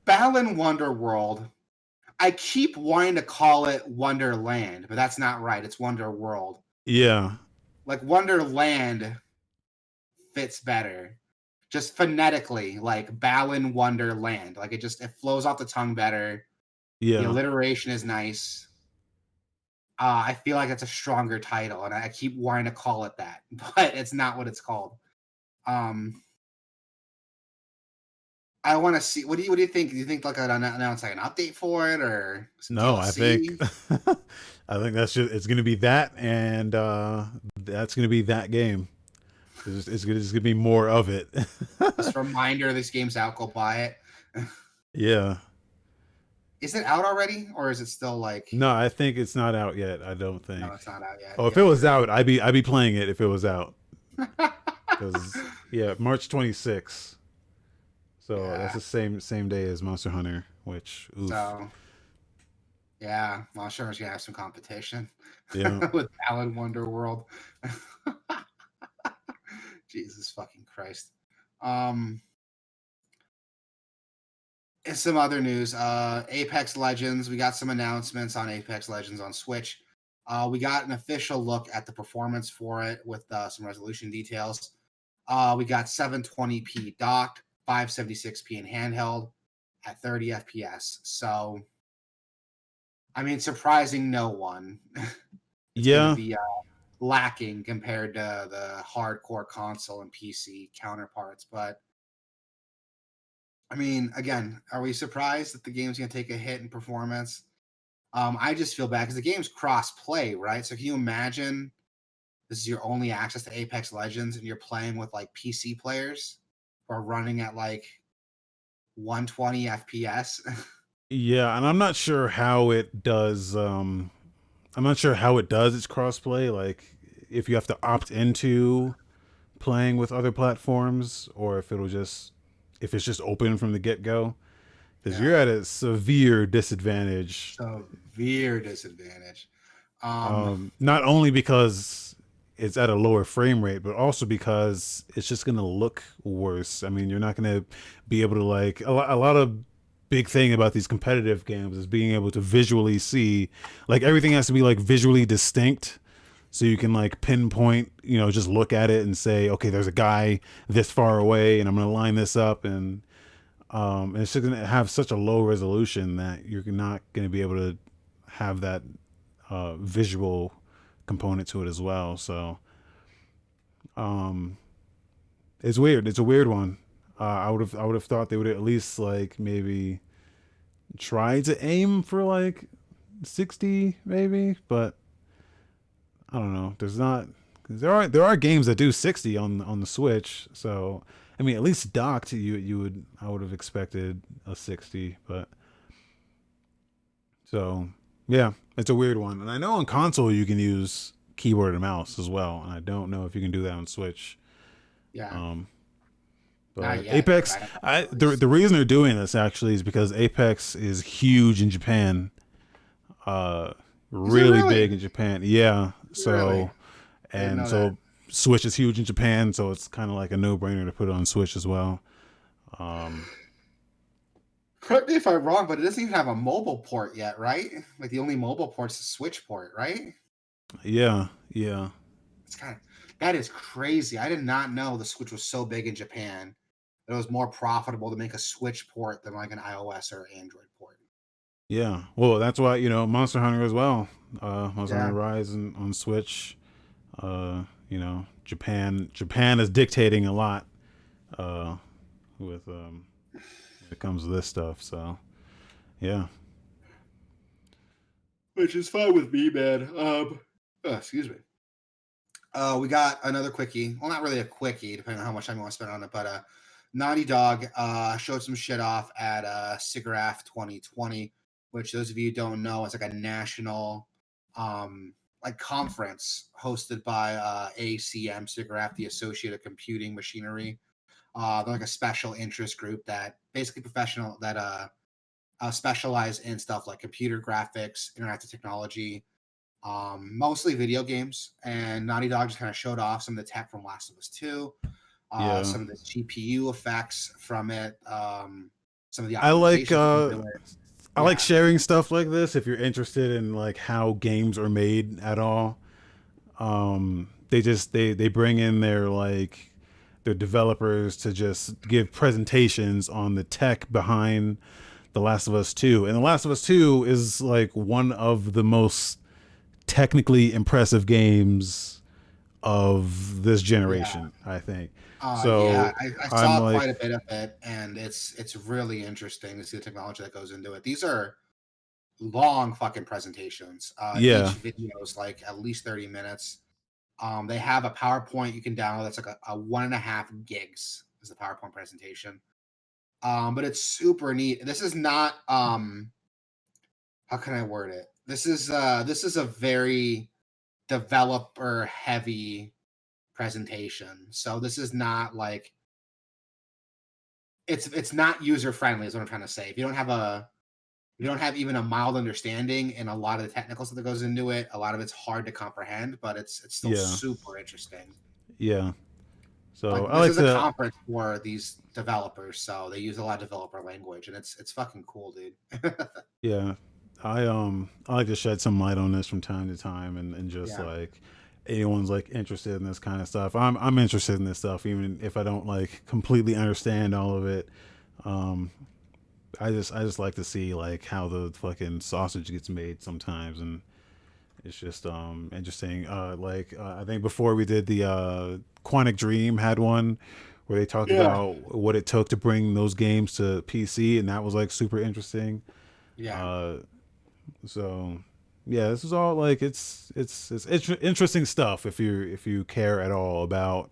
Balan Wonderworld. I keep wanting to call it Wonderland, but that's not right. It's Wonderworld. Yeah, Like Wonderland fits better. Just phonetically, like Balan Wonderland. Like it flows off the tongue better. The yeah, alliteration is nice. I feel like it's a stronger title, and I keep wanting to call it that, but it's not what it's called. Um, I want to see. What do you think? Do you think like announce like an update for it or some no, I think DLC? I think that's just it's gonna be that, and that's gonna be that game. It's gonna be more of it. Just a reminder, this game's out. Go buy it. Yeah. Is it out already, or is it still like? No, I think it's not out yet. I don't No, think. it's not out yet. Oh, if it Yeah, was out, I'd be playing it if it was out. Because yeah, March 26th. So that's yeah. the same day as Monster Hunter, which oof. So yeah, Monster Hunter's gonna have some competition Yeah. with Alan Wonderworld. Jesus fucking Christ. Um, and some other news. Apex Legends. We got some announcements on Apex Legends on Switch. We got an official look at the performance for it with some resolution details. We got 720p docked, 576p in handheld at 30 FPS. So, I mean, surprising no one. It's going to Yeah. be lacking compared to the hardcore console and PC counterparts. But I mean, again, are we surprised that the game's going to take a hit in performance? I just feel bad because the game's cross play, right? So can you imagine this is your only access to Apex Legends and you're playing with like PC players who are running at like 120 FPS? Yeah, and I'm not sure how it does I'm not sure how it does its crossplay, like if you have to opt into playing with other platforms or if it's just open from the get-go. Because Yeah, you're at a severe disadvantage. severe disadvantage. Um, Not only because it's at a lower frame rate, but also because it's just gonna look worse. I mean, you're not gonna be able to like a lot of big thing about these competitive games is being able to visually see, like everything has to be like visually distinct, so you can like pinpoint, just look at it and say, okay, there's a guy this far away, and I'm gonna line this up, and it's just gonna have such a low resolution that you're not gonna be able to have that visual component to it as well. So um, it's weird. It's a weird one. I would have thought they would at least like maybe try to aim for like 60 maybe, but I don't know. There are games that do 60 on the Switch. So I mean, at least docked, I would have expected a 60, but so yeah, it's a weird one. And I know on console you can use keyboard and mouse as well, and I don't know if you can do that on Switch. Yeah, Um, not but yet. Apex, the reason they're doing this actually is because Apex is huge in Japan, uh, Is it really really? big in Japan. Yeah, Really? so I didn't and know that. so Switch is huge in Japan, so it's kind of like a no brainer to put it on Switch as well. Um, Correct me if I'm wrong, but it doesn't even have a mobile port yet, right? Like the only mobile port's the Switch port, right? yeah, yeah, It's kind of that is crazy. I did not know the Switch was so big in Japan. It was more profitable to make a Switch port than like an iOS or Android port. yeah. Well, that's why Monster Hunter as well. Monster Yeah. Hunter Rise on Switch. Japan is dictating a lot uh, with when it comes to this stuff. So yeah, Which is fine with me, man. Excuse me. We got another quickie. Well, not really a quickie, depending on how much time you want to spend on it. But Naughty Dog showed some shit off at SIGGRAPH 2020, which those of you who don't know is like a national like conference hosted by ACM SIGGRAPH, the Associated Computing Machinery. They're like a special interest group that basically professional that specialize in stuff like computer graphics, interactive technology, mostly video games. And Naughty Dog just kind of showed off some of the tech from Last of Us 2, yeah. some of the GPU effects from it, some of the I like optimizations uh, into it. I like Yeah, sharing stuff like this if you're interested in like how games are made at all. They bring in their developers to just give presentations on the tech behind The Last of Us 2. And The Last of Us 2 is like one of the most technically impressive games of this yeah, generation, I think. yeah. So I I'm saw like, quite a bit of it, and it's really interesting to see the technology that goes into it. These are long fucking presentations. Each yeah, video is like at least 30 minutes. They have a PowerPoint you can download that's like a 1.5 gigs is the PowerPoint presentation. But it's super neat. This is not how can I word it? This is a very developer heavy presentation. So this is not like it's not user friendly is what I'm trying to say. If you don't have even a mild understanding and a lot of the technical stuff that goes into it, a lot of it's hard to comprehend, but it's still yeah, super interesting. yeah. So Like I this like is a to, conference for these developers, so they use a lot of developer language, and it's fucking cool, dude. yeah. I like to shed some light on this from time to time, and just Yeah, like anyone's like interested in this kind of stuff. I'm interested in this stuff, even if I don't like completely understand all of it. Um, I just like to see like how the fucking sausage gets made sometimes, and it's just interesting. I think before we did the Quantic Dream had one where they talked yeah, about what it took to bring those games to PC, and that was like super interesting. yeah. Uh, so yeah, this is all like it's interesting stuff if you care at all about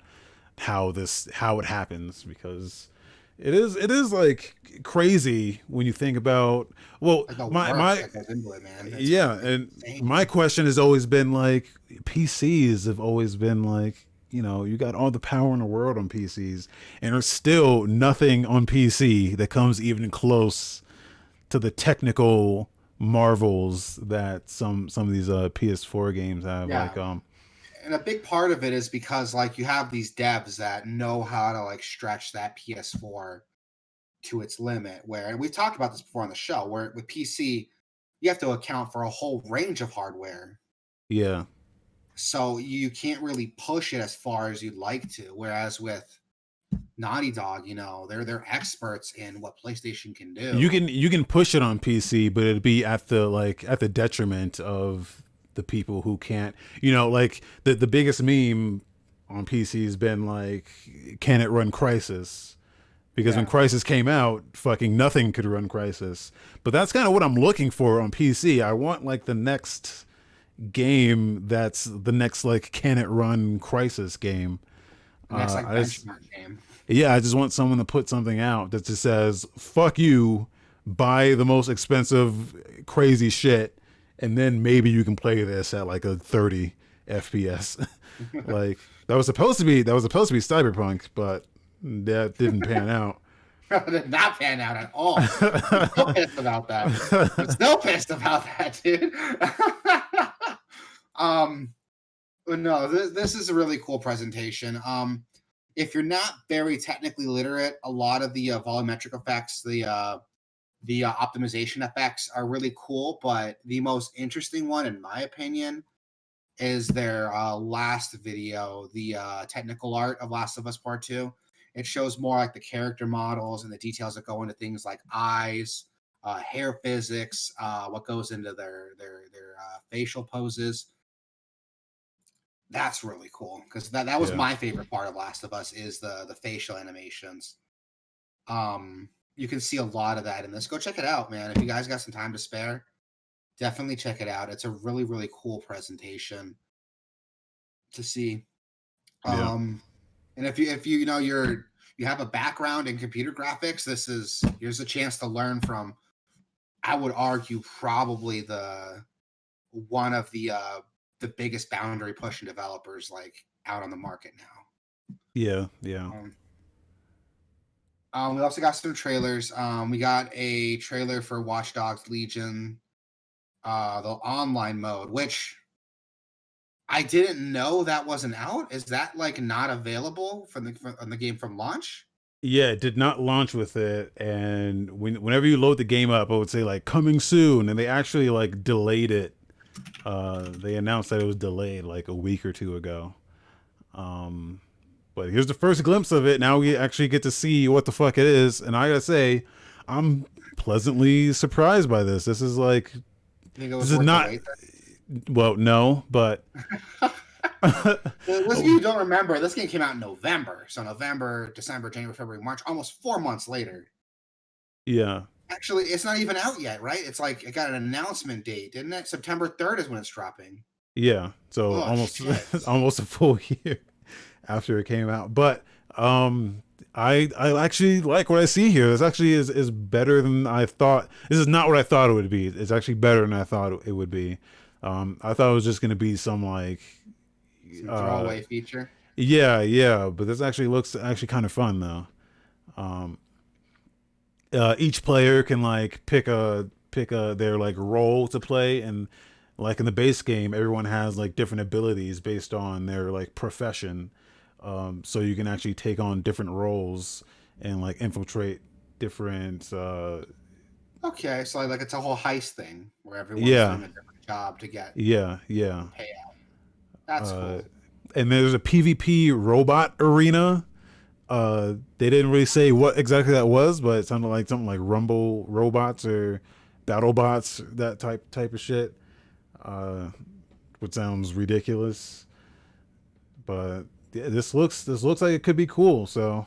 how it happens, because it is like crazy when you think about, well, Like the work my that goes into it, man. It's yeah, and insane. my question has always been like, PCs have always been like, you got all the power in the world on PCs, and there's still nothing on PC that comes even close to the technical marvels that some of these PS4 games have. Yeah, and a big part of it is because like you have these devs that know how to like stretch that PS4 to its limit. Where and we've talked about this before on the show, where with PC you have to account for a whole range of hardware, Yeah, so you can't really push it as far as you'd like to. Whereas with Naughty Dog, they're experts in what PlayStation can you do. can push it on PC, but it'd be at the detriment of the people who can't. Like the biggest meme on PC has been like, can it run Crisis? Because when Yeah, Crisis came out, fucking nothing could run Crisis. But that's kind of what I'm looking for on PC. I want like the next game that's the next like can it run Crisis game. The next like I just benchmark game. Yeah, I just want someone to put something out that just says "fuck you," buy the most expensive crazy shit, and then maybe you can play this at like a 30 FPS. Like that was supposed to be Cyberpunk, but that didn't pan out. Did not pan out at all. I'm still pissed about that. I'm still pissed about that, dude. But no, this is a really cool presentation. If you're not very technically literate, a lot of the volumetric effects, the optimization effects are really cool. But the most interesting one, in my opinion, is their last video, the technical art of Last of Us Part 2. It shows more like the character models and the details that go into things like eyes, hair physics, what goes into their facial poses. That's really cool because that was Yeah, my favorite part of Last of Us is the facial animations. You can see a lot of that in this. Go check it out, man. If you guys got some time to spare, definitely check it out. It's a really, really cool presentation to see. yeah, And if you know you have a background in computer graphics, here's a chance to learn from, I would argue, probably the one of the biggest boundary pushing developers like out on the market now. yeah, yeah. We also got some trailers. We got a trailer for Watch Dogs Legion, the online mode, which I didn't know that wasn't out. Is that like not available from the game from launch? Yeah, it did not launch with it, and whenever you load the game up, it would say like coming soon, and they actually like delayed it. They announced that it was delayed like a week or two ago. Um, but here's the first glimpse of it. Now we actually get to see what the fuck it is, and I gotta say, I'm pleasantly surprised by this. This is like You think it was this is worth the not wait? well, no, but This you don't remember. This game came out in November, so November, December, January, February, March, almost 4 months later. yeah, Actually, it's not even out yet, right? It's like it got an announcement date, didn't it? September 3rd is when it's dropping. yeah. So Oh almost shit! almost a full year after it came out, but I actually like what I see here. This actually is better than I thought. This is not what I thought it would be. It's actually better than I thought it would be. I thought it was just gonna be some like Some uh throwaway feature. yeah, but this actually looks actually kind of fun though. Um, each player can like pick a their like role to play, and like in the base game everyone has like different abilities based on their like profession. So you can actually take on different roles and like infiltrate different Okay, so like it's a whole heist thing where everyone's yeah, doing a different job to get yeah. payout. That's uh cool. and there's a PvP robot arena. They didn't really say what exactly that was, but it sounded like something like Rumble robots or battle bots, that type of shit. Uh, which sounds ridiculous, but yeah, this looks like it could be cool. So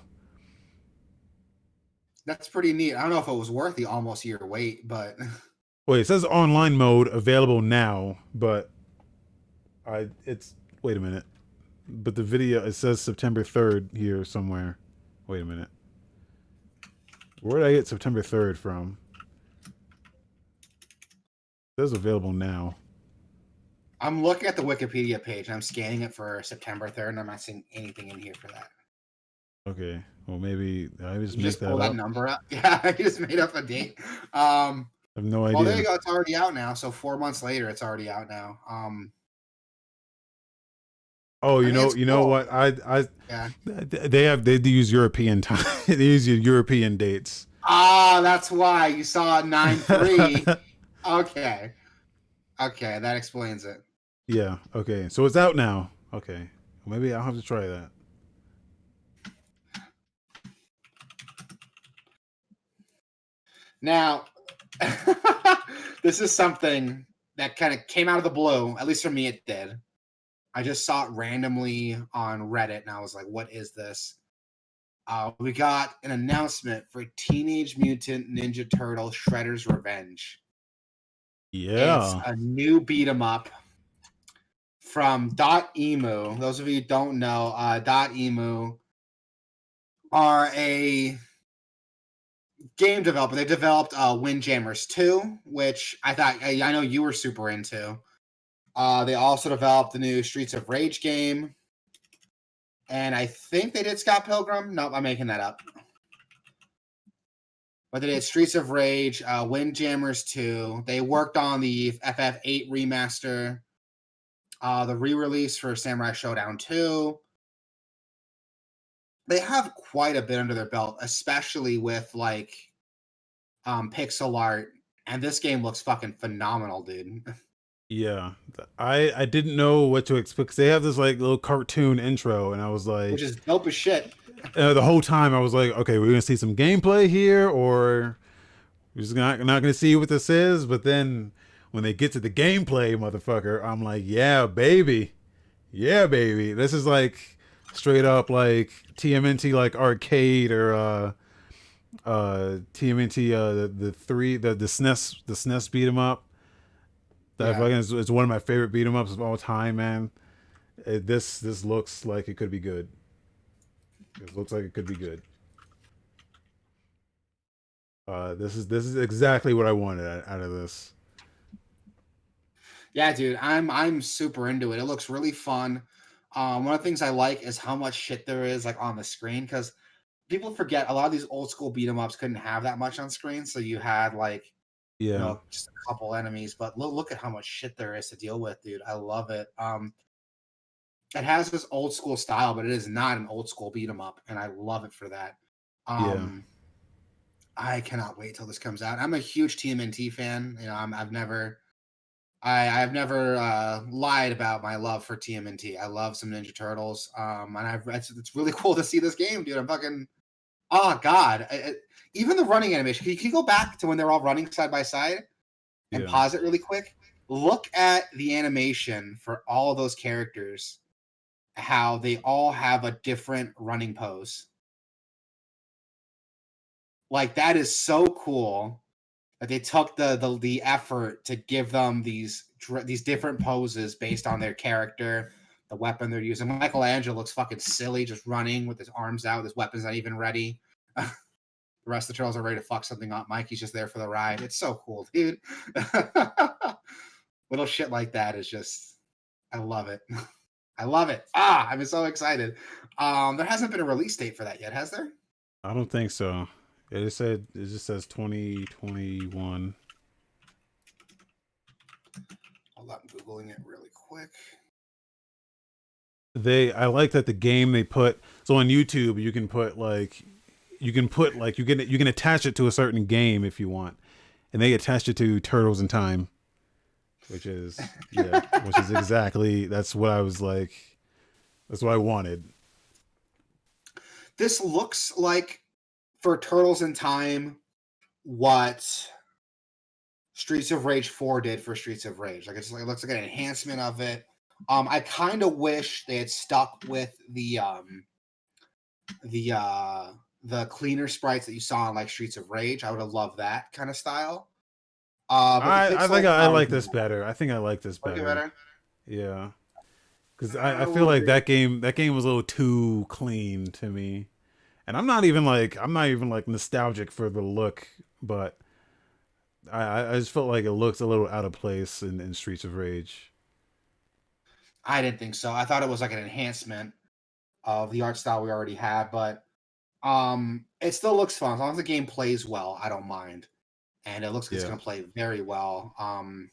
That's pretty neat. I don't know if it was worth the almost year wait, but wait, it says online mode available now, but it's wait a minute. But the video it says September 3rd here somewhere. Wait a minute. Where did I get September 3rd from? It says available now. I'm looking at the Wikipedia page. And I'm scanning it for September 3rd, and I'm not seeing anything in here for that. Okay. Well, maybe I just You make just pull that that up. number up. Yeah, I just made up a date. I have no Well, there you idea. go. It's already out now. So 4 months later, it's already out now. Oh, I mean, it's you know cool. what? I Yeah. they use European time. They use European dates. Ah, that's why you saw 9/3. Okay. Okay, that explains it. Yeah. Okay. So it's out now. Okay. Maybe I'll have to try that. Now, this is something that kind of came out of the blue. At least for me, it did. I just saw it randomly on Reddit, and I was like, "What is this?" We got an announcement for Teenage Mutant Ninja Turtle Shredder's Revenge. It's Yeah. a new beat 'em up. from .emu. Those of you who don't know, .emu are a game developer. They developed Windjammers 2, which I know you were super into. They also developed the new Streets of Rage game. And I think they did Scott Pilgrim. Nope, I'm making that up. But they did Streets of Rage, Windjammers 2. They worked on the FF8 remaster, the re-release for Samurai Showdown 2. They have quite a bit under their belt, especially with like pixel art. And this game looks fucking phenomenal, dude. Yeah, I didn't know what to expect because they have this like little cartoon intro, and I was like, Which is dope as shit. The whole time I was like, okay, we're gonna see some gameplay here, or we're just not gonna see what this is. But then when they get to the gameplay, motherfucker, I'm like, yeah, baby, this is like straight up like TMNT like arcade or TMNT the SNES beat 'em up. That fucking is one of my favorite beat 'em ups of all time, man. This looks like it could be good. It looks like it could be good. This is exactly what I wanted out of this. Yeah, dude, I'm super into it. It looks really fun. One of the things I like is how much shit there is like on the screen, because people forget a lot of these old school beat 'em ups couldn't have that much on screen, so you had like just a couple enemies. But look at how much shit there is to deal with, dude. I love it. It has this old school style, but it is not an old school beat 'em up, and I love it for that. I cannot wait till this comes out. I'm a huge TMNT fan. I've never lied about my love for TMNT. I love some Ninja Turtles. And it's really cool to see this game, dude. I'm fucking, oh god. Even the running animation. Can you go back to when they're all running side by side and pause it really quick? Look at the animation for all of those characters, how they all have a different running pose. Like, that is so cool that they took the effort to give them these different poses based on their character, the weapon they're using. Michelangelo looks fucking silly, just running with his arms out. His weapon's not even ready. The rest of the turtles are ready to fuck something up. Mikey's just there for the ride. It's so cool, dude. Little shit like that is just, I love it. I love it. I'm so excited. There hasn't been a release date for that yet, has there? I don't think so. It just says 2021. Hold on, I'm Googling it really quick. I like that the game they put, so on YouTube you can attach it to a certain game if you want, and they attached it to Turtles in Time, which is exactly, that's what I was like, that's what I wanted. This looks like, for Turtles in Time, what Streets of Rage 4 did for Streets of Rage. Like, it looks like an enhancement of it. I kind of wish they had stuck with the cleaner sprites that you saw in like Streets of Rage. I would have loved that kind of style. I think I like this better. I think I like this better. Yeah, because I feel like that game was a little too clean to me, and I'm not even like nostalgic for the look, but I just felt like it looks a little out of place in Streets of Rage. I didn't think so. I thought it was like an enhancement of the art style we already had, but it still looks fun. As long as the game plays well, I don't mind. And it looks like it's gonna play very well. I'm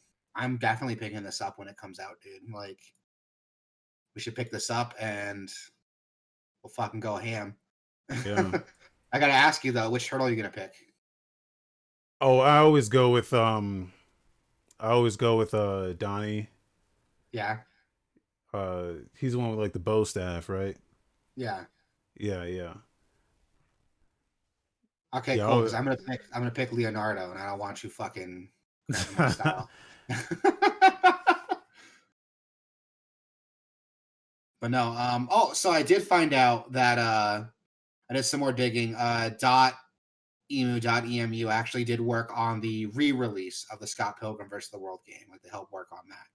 definitely picking this up when it comes out, dude. Like, we should pick this up and we'll fucking go ham. Yeah. I gotta ask you though, which turtle are you gonna pick? Oh, I always go with Donnie. Yeah. He's the one with like the bow staff, right? Yeah. Yeah. Okay, cool. Because I'm gonna pick Leonardo, and I don't want you fucking grabbing my style. But no. So I did find out that I did some more digging. .emu actually did work on the re-release of the Scott Pilgrim vs. the World game. Like, they helped work on that.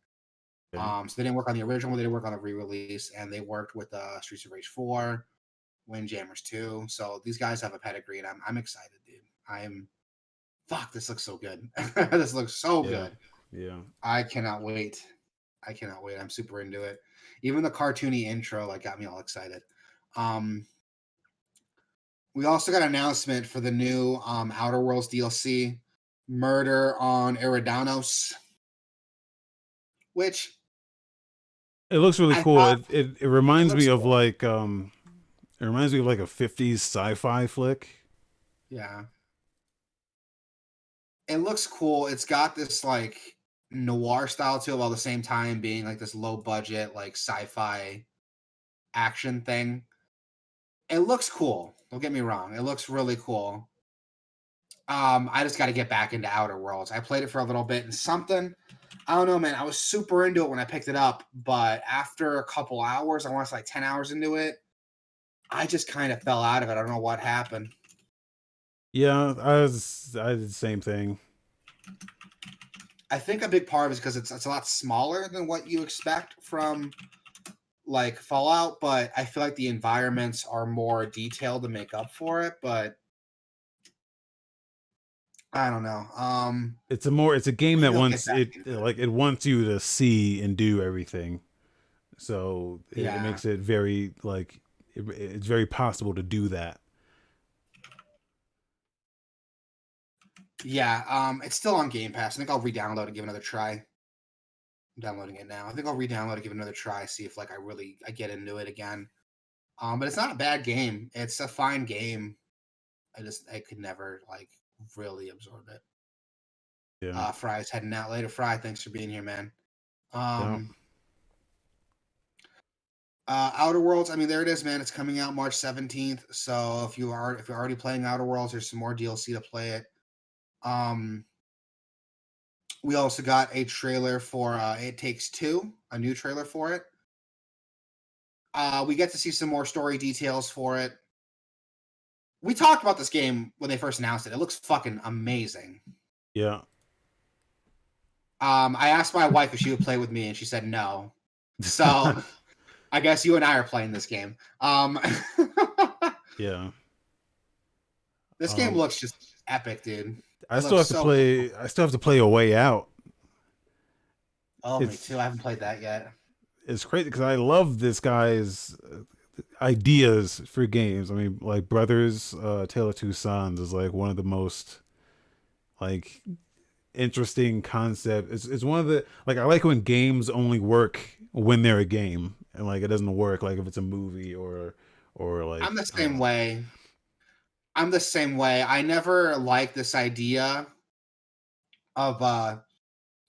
Okay. So they didn't work on the original, they didn't work on the re-release, and they worked with Streets of Rage 4, Windjammers 2. So these guys have a pedigree, and I'm excited, dude. This looks so good. This looks so Yeah. good. Yeah. I cannot wait. I'm super into it. Even the cartoony intro like got me all excited. We also got an announcement for the new Outer Worlds DLC, Murder on Eridanos, which It looks really I cool. thought It it reminds me looks of cool. like it reminds me of like a 50s sci-fi flick. Yeah. It looks cool. It's got this like noir style to it while at the same time being like this low budget, like sci-fi action thing. It looks cool. Don't get me wrong. It looks really cool. I just got to get back into Outer Worlds. I played it for a little bit and something. I don't know, man. I was super into it when I picked it up, but after a couple hours, I want to say like 10 hours into it, I just kind of fell out of it. I don't know what happened. Yeah, I did the same thing. I think a big part of it is because it's a lot smaller than what you expect from like Fallout, but I feel like the environments are more detailed to make up for it. But I don't know. It's a game that Maybe I'll get wants back it into it. like it wants you to see and do everything. So it Yeah, makes it very like it's very possible to do that. yeah. It's still on Game Pass. I think I'll re-download and give it another try. I'm downloading it now. I think I'll re-download and give it another try. See if like I get into it again. But it's not a bad game. It's a fine game. I could never like really absorb it. Yeah. Fry's heading out later. Fry, thanks for being here, man. Yeah. Outer Worlds, I mean, there it is, man. It's coming out March 17th. So if you're already playing Outer Worlds, there's some more DLC to play it. Um, we also got a trailer for It Takes Two, a new trailer for it. We get to see some more story details for it. We talked about this game when they first announced it. It looks fucking amazing. Yeah. I asked my wife if she would play with me, and she said no. So I guess you and I are playing this game. Yeah. This game looks just epic, dude. I It still looks have to so cool. play. I still have to play A Way Out. Oh, me It's too. I haven't played that yet. it's crazy because I love this guy's ideas for games. I mean, like Brothers, Tale of Two Sons is like one of the most like interesting concept. It's one of the like I like when games only work when they're a game and like it doesn't work like if it's a movie or like I'm the same way. I'm the same way. I never like this idea of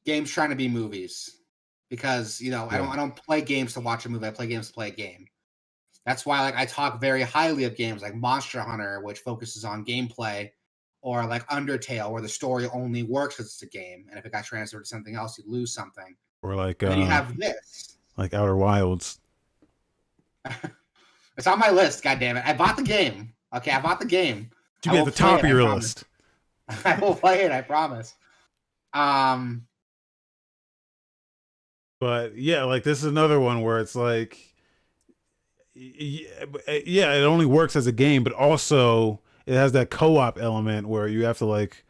games trying to be movies because yeah. I don't play games to watch a movie. I play games to play a game. That's why like I talk very highly of games like Monster Hunter, which focuses on gameplay, or like Undertale, where the story only works because it's a game, and if it got transferred to something else, you lose something. Or And then you have this. like Outer Wilds. It's on my list. God damn it! I bought the game. Okay, I bought the game. To I be at will the play top it. of I your promise. list. I will play it. I promise. Um, But yeah, like this is another one where it's like yeah, it only works as a game, but also it has that co-op element where you have to like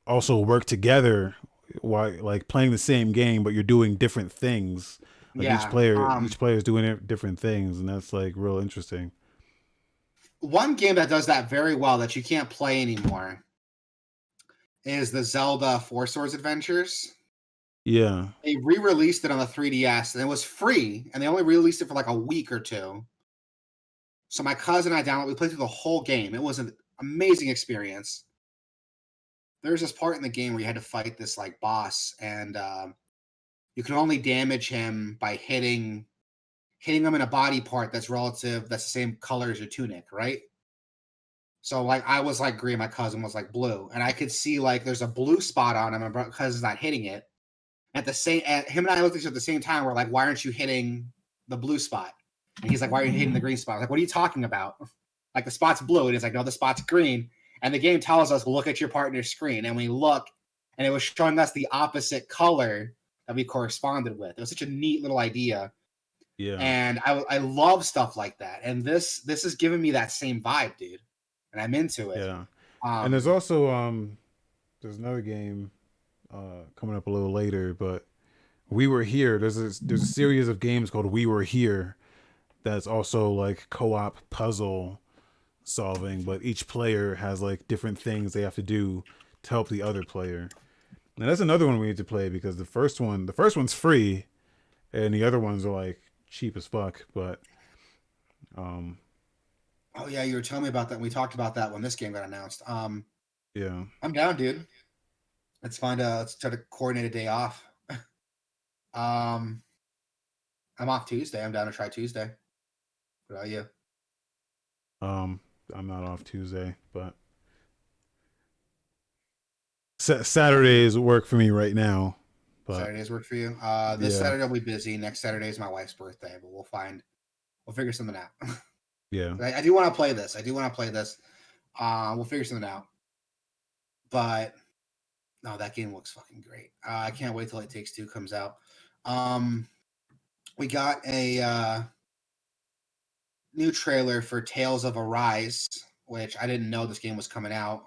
also work together while like playing the same game, but you're doing different things. Like yeah. each player is doing different things, and that's like real interesting. One game that does that very well that you can't play anymore is the Zelda Four Swords Adventures. Yeah, They re-released it on the 3DS, and it was free, and they only released it for like a week or two. So my cousin and I downloaded. We played through the whole game. It was an amazing experience. There's this part in the game where you had to fight this like boss, and you can only damage him by hitting him in a body part that's the same color as your tunic, right? So like I was like green, my cousin was like blue, and I could see like there's a blue spot on him, and my cousin's not hitting it. Him and I looked at each other at the same time. We're like, why aren't you hitting the blue spot? And he's like, why are you hitting the green spot? I was like, what are you talking about? Like the spot's blue, and he's like, no, the spot's green. And the game tells us, look at your partner's screen, and we look, and it was showing us the opposite color that we corresponded with. It was such a neat little idea. Yeah. And I love stuff like that. And this is giving me that same vibe, dude. And I'm into it. Yeah. And there's also there's another game coming up a little later, but We Were Here. There's a series of games called We Were Here that's also like co-op puzzle solving, but each player has like different things they have to do to help the other player. And that's another one we need to play because the first one's free and the other ones are like cheap as fuck, but oh yeah, you were telling me about that. And we talked about that when this game got announced. yeah. I'm down, dude. Let's try to coordinate a day off. I'm off Tuesday. I'm down to try Tuesday. What about you? I'm not off Tuesday, but Saturdays work for me right now. But Saturdays work for you. This Saturday I'll be busy. Next Saturday is my wife's birthday, but we'll figure something out. Yeah. I do want to play this. We'll figure something out. But no, that game looks fucking great. I can't wait till It Takes Two comes out. We got a new trailer for Tales of Arise, which I didn't know this game was coming out.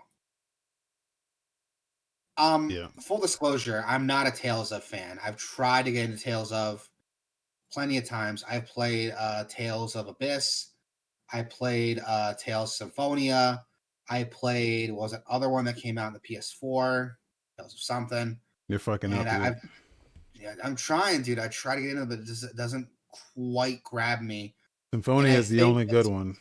Full disclosure, I'm not a Tales of fan. I've tried to get into Tales of plenty of times. I've played Tales of Abyss. I played Tales Symphonia. I played, what was that other one that came out on the PS4? Tales of something. You're fucking up. I'm trying, dude. I try to get into it, but it doesn't quite grab me. Symphonia is the only good one.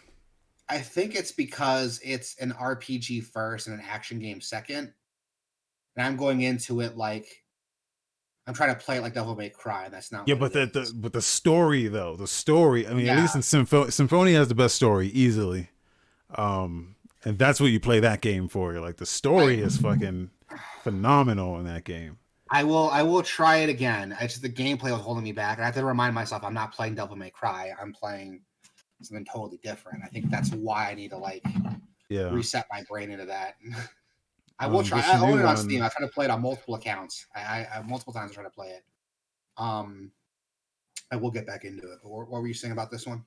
I think it's because it's an RPG first and an action game second. And I'm going into it like I'm trying to play it like Devil May Cry, and that's not. Yeah, but the story though, I mean, at least in Symphonia has the best story easily, and that's what you play that game for. Like the story is fucking phenomenal in that game. I will try it again. It's just the gameplay was holding me back, and I have to remind myself I'm not playing Devil May Cry. I'm playing something totally different. I think that's why I need to reset my brain into that. I will try. I own it on Steam. I try to play it on multiple accounts. I multiple times I try to play it. I will get back into it. What were you saying about this one?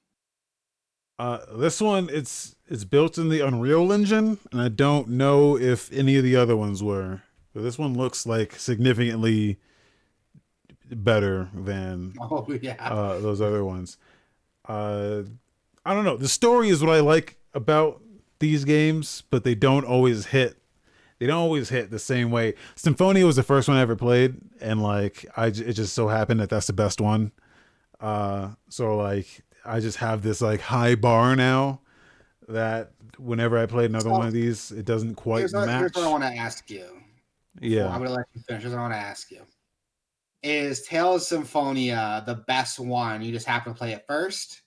This one it's built in the Unreal Engine, and I don't know if any of the other ones were. But this one looks like significantly better than those other ones. I don't know. The story is what I like about these games, but they don't always hit. They don't always hit the same way. Symphonia was the first one I ever played, and like it just so happened that that's the best one. So like I just have this like high bar now that whenever I play another one of these, it doesn't quite match. Here's what I want to ask you. Yeah, I'm gonna let you finish. Here's what I want to ask you: is Tales of Symphonia the best one? You just happen to play it first,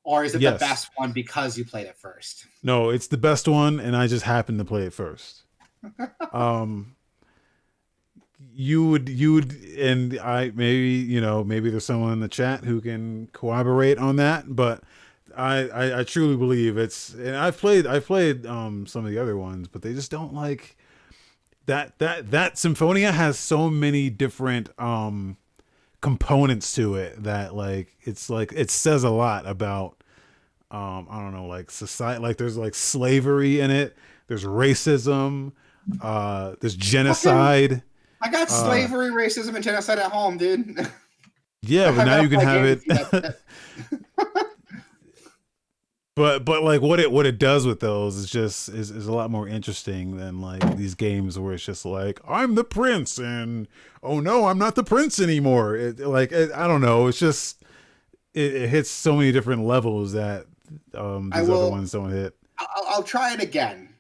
or is it the best one because you played it first? No, it's the best one, and I just happened to play it first. You would, and I maybe there's someone in the chat who can corroborate on that, but I truly believe it's. And I've played some of the other ones, but they just don't like that Symphonia has so many different components to it that like it says a lot about I don't know, like society. Like there's like slavery in it. There's racism. There's genocide. I got slavery, racism, and genocide at home, dude. Yeah, but now you can have it. but like what it does with those is just is a lot more interesting than like these games where it's just like I'm the prince and oh no, I'm not the prince anymore. I don't know. It's just it hits so many different levels that these other ones don't hit. I'll try it again.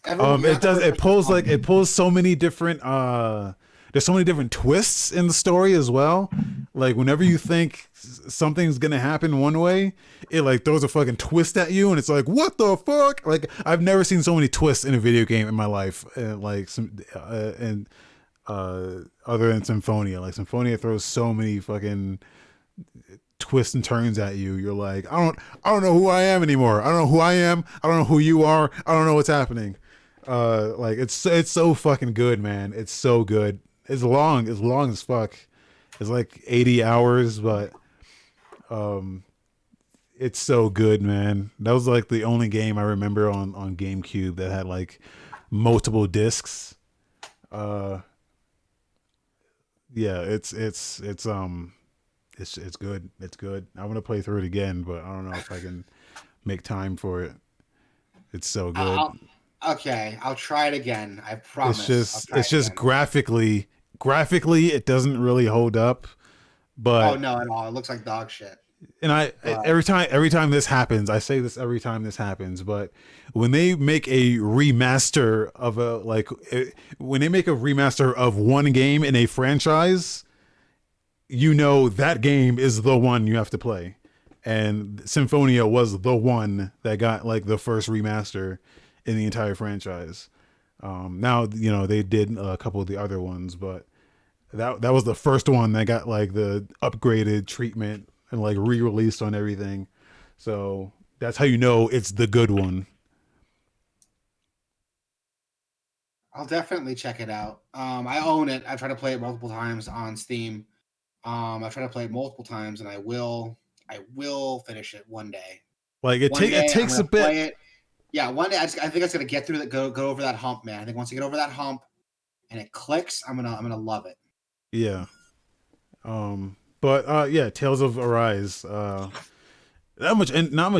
It pulls so many different there's so many different twists in the story as well. Like whenever you think something's gonna happen one way, it like throws a fucking twist at you and it's like what the fuck. Like I've never seen so many twists in a video game in my life. Other than Symphonia. Like Symphonia throws so many fucking twists and turns at you. You're like, I don't know who I am anymore. I don't know who I am. I don't know who you are. I don't know what's happening. Like it's so fucking good, man. It's so good. It's long as fuck. It's like 80 hours, but um, it's so good, man. That was like the only game I remember on GameCube that had like multiple discs. Uh, yeah, it's good. It's good. I want to play through it again, but I don't know if I can make time for it. It's so good. I'll okay. I'll try it again. I promise. I'll try It's it just again. graphically it doesn't really hold up, Oh but no, at all. It looks like dog shit. and But every time this happens, I say this every time this happens, but when they make a remaster of when they make a remaster of one game in a franchise, you know that game is the one you have to play. And Symphonia was the one that got like the first remaster in the entire franchise. Now you know they did a couple of the other ones, but that was the first one that got like the upgraded treatment and like re-released on everything. So that's how you know it's the good one. I'll definitely check it out. I own it. I've tried to play it multiple times on Steam. I've tried to play it multiple times, and I will finish it one day. Like One it day I'm takes a gonna bit. play it. Yeah, one day I think it's gonna get through that, go over that hump, man. I think once I get over that hump and it clicks, I'm gonna love it. Yeah. But yeah, Tales of Arise. Not much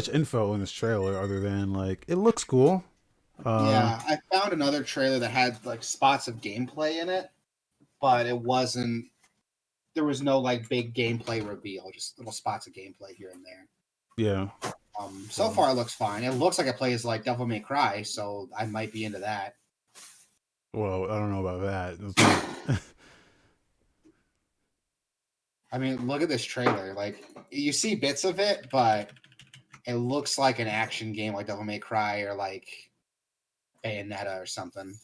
info in this trailer other than like it looks cool. Uh, Yeah, I found another trailer that had like spots of gameplay in it, but it wasn't. There was no like big gameplay reveal, just little spots of gameplay here and there. yeah. So far it looks fine. It looks like it plays like Devil May Cry, so I might be into that. Well, I don't know about that. It's not. I mean, look at this trailer. Like you see bits of it, but it looks like an action game like Devil May Cry or like Bayonetta or something.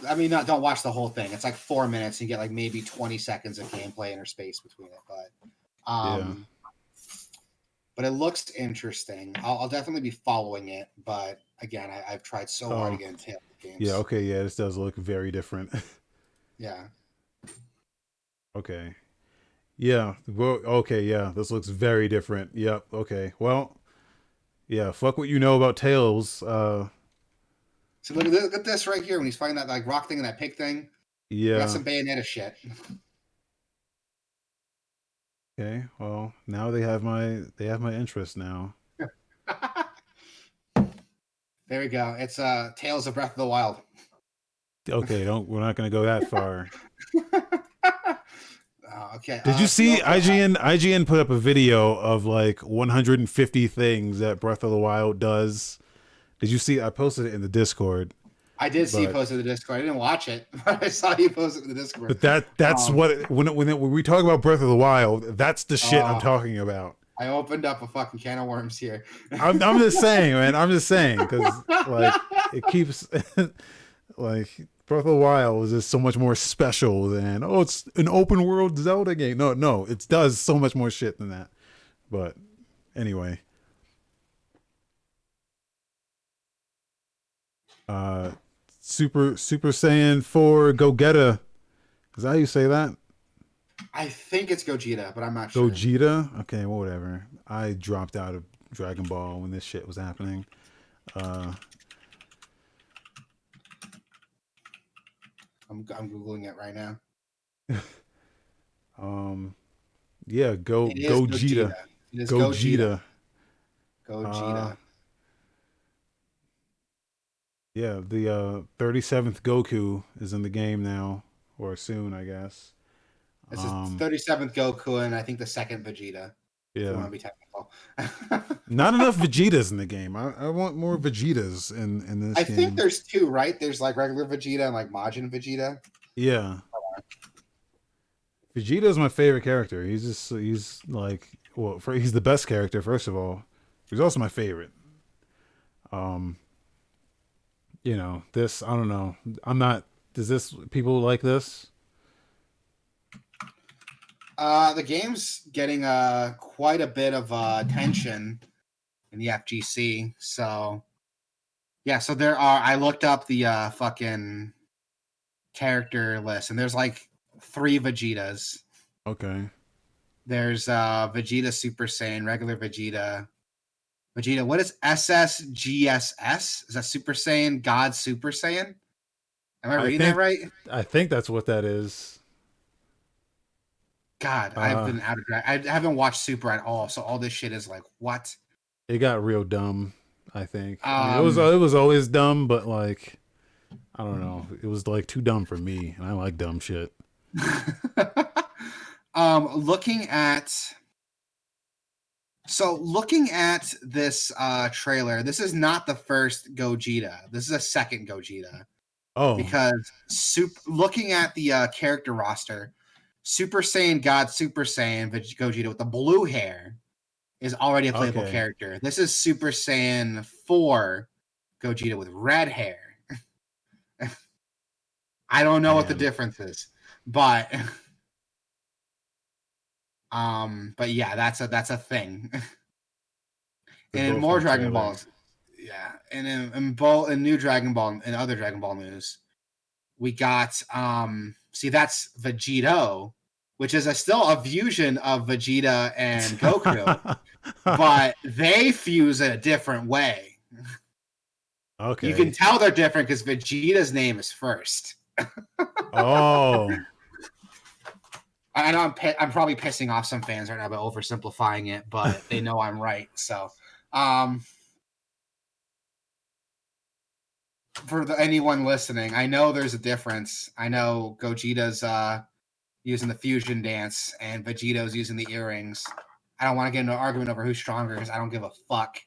I mean, don't watch the whole thing. It's like 4 minutes. And you get like maybe 20 seconds of gameplay interspace between it, Yeah. um, but it looks interesting. I'll definitely be following it. But again, I've tried so hard to Oh, get into yeah. games. Okay. Yeah. This does look very different. Yeah. Okay. Yeah. Well, okay. Yeah. This looks very different. Yep. Okay. Well, yeah. Fuck what you know about Tales. So look at this right here when he's fighting that like rock thing and that pig thing. I got Yeah. some Bayonetta shit. Okay. Well, now they have my interest now. There we go. It's Tales of Breath of the Wild. Okay. Don't. We're not gonna go that far. Okay. Did you So you see also IGN put up a video of like 150 things that Breath of the Wild does? Did you see? I posted it in the Discord, I did see you but posted the Discord. I didn't watch it, but I saw you posted in the Discord. that's Um, what when we talk about Breath of the Wild, that's the shit I'm uh, talking about. I opened up a fucking can of worms here. I'm just saying, man. I'm just saying because like it keeps like Breath of the Wild is just so much more special than it's an open world Zelda game. No, it does so much more shit than that. But anyway, uh, Super Saiyan 4 Go Geta. Is that how you say that? I think it's Gogeta, but I'm not sure. Gogeta? Okay, well, whatever. I dropped out of Dragon Ball when this shit was happening. Uh, I'm googling it right now. um, yeah, It is Gogeta. Gogeta. It is Gogeta. Gogeta. Uh, Gogeta. yeah, the 37th Goku is in the game now, or soon, I guess. This is Um, 37th Goku, and I think the second Vegeta, if you yeah. want to be technical. Not enough Vegetas in the game. I want more Vegetas in this I think game. there's two, right? There's like regular Vegeta and like Majin Vegeta. Yeah. Vegeta is my favorite character. He's like he's the best character first of all. He's also my favorite. Um, this I don't know. I'm not. Does this people like this? The game's getting quite a bit of attention in the FGC. So yeah, so there are. I looked up the fucking character list, and there's like 3 Vegetas. Okay. There's Vegeta Super Saiyan, regular Vegeta. Vegeta, what is SSGSS? Is that Super Saiyan, God Super Saiyan? Am I I reading that think right? I think that's what that is. God, I've Uh, been out of I haven't watched Super at all, so all this shit is like what? it got real dumb, I think. I mean, Um, it was always dumb, but like I don't know, it was like too dumb for me, and I like dumb shit. looking at this trailer, this is not the first Gogeta. This is a second Gogeta Oh, because looking at the character roster, Super Saiyan God Super Saiyan Gogeta with the blue hair is already a playable okay. character. This is Super Saiyan 4 Gogeta with red hair. I don't know what the Man, difference is, but but yeah, that's a thing. they And in both more have Dragon trailer. Balls, yeah, and in new Dragon Ball and other Dragon Ball news, we got see that's Vegito, which is still a fusion of Vegeta and Goku, but they fuse in a different way. You can Okay. tell they're different because Vegeta's name is first. Oh, I know I'm probably pissing off some fans right now by oversimplifying it, but they know I'm right. So, um, for anyone listening, I know there's a difference. I know Gogeta's using the fusion dance and Vegito's using the earrings. I don't want to get into an argument over who's stronger because I don't give a fuck.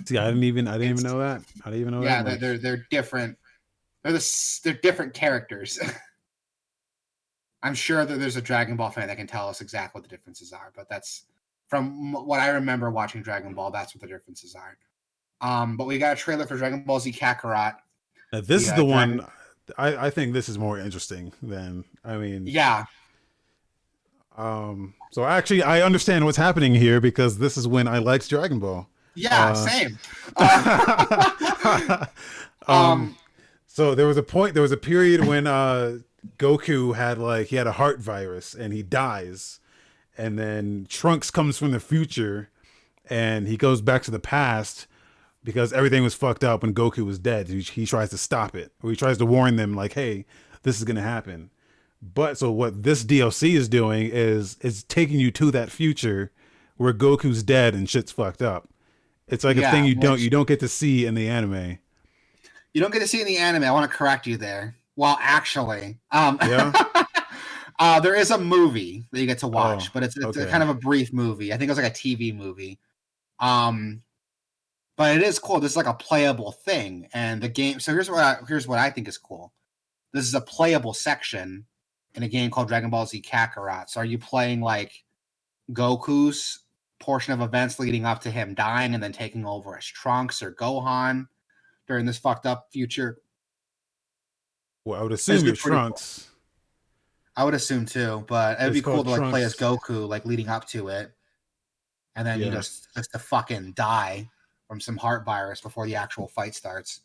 see, I didn't even It's know that. I didn't even know that yeah, much. they're different. They're different characters. I'm sure that there's a Dragon Ball fan that can tell us exactly what the differences are, but that's from what I remember watching Dragon Ball. That's what the differences are. But we got a trailer for Dragon Ball Z Kakarot. Now, this The is the Dragon, one. I think this is more interesting than I mean. yeah, So actually, I understand what's happening here because this is when I liked Dragon Ball. yeah, Uh, same. um, Um, so there was a period when Goku had he had a heart virus and he dies, and then Trunks comes from the future and he goes back to the past because everything was fucked up when Goku was dead. He tries to stop it, or he tries to warn them like, "Hey, this is gonna happen." But so what this DLC is doing is taking you to that future where Goku's dead and shit's fucked up. It's like a yeah, thing you which don't get to see in the anime. you don't get to see in the anime. I want to correct you there. Well, actually, Yeah. there is a movie that you get to Oh, watch, but it's a okay. kind of a brief movie. I think it was like a TV movie. Um, but it is cool. This is like a playable thing, and the game. So here's what I think is cool. This is a playable section in a game called Dragon Ball Z Kakarot. So are you playing like Goku's portion of events leading up to him dying and then taking over as Trunks or Gohan during this fucked up future? Well, I would It'd assume be you're pretty cool. Trunks. I would assume too, but it'd It's be cool called to like play as Trunks. Goku like leading up to it, and then you Yeah. just to fucking die from some heart virus before the actual fight starts.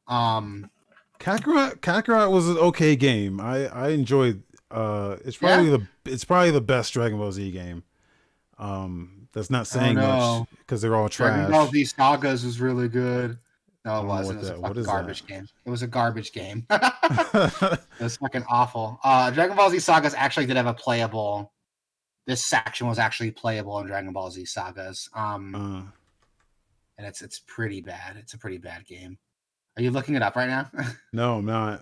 Um, Kakarot was an okay game. I enjoyed. yeah, It's probably the best Dragon Ball Z game. That's not I don't saying much know. because they're all Dragon Ball trash. Z Sagas was really good. No, I it don't know wasn't. It was a what fucking is that. garbage game. It was a garbage game. It was fucking awful. Dragon Ball Z Sagas actually did have a playable. This section was actually playable in Dragon Ball Z Sagas. uh, And it's pretty bad. It's a pretty bad game. Are you looking it up right now? no, I'm not.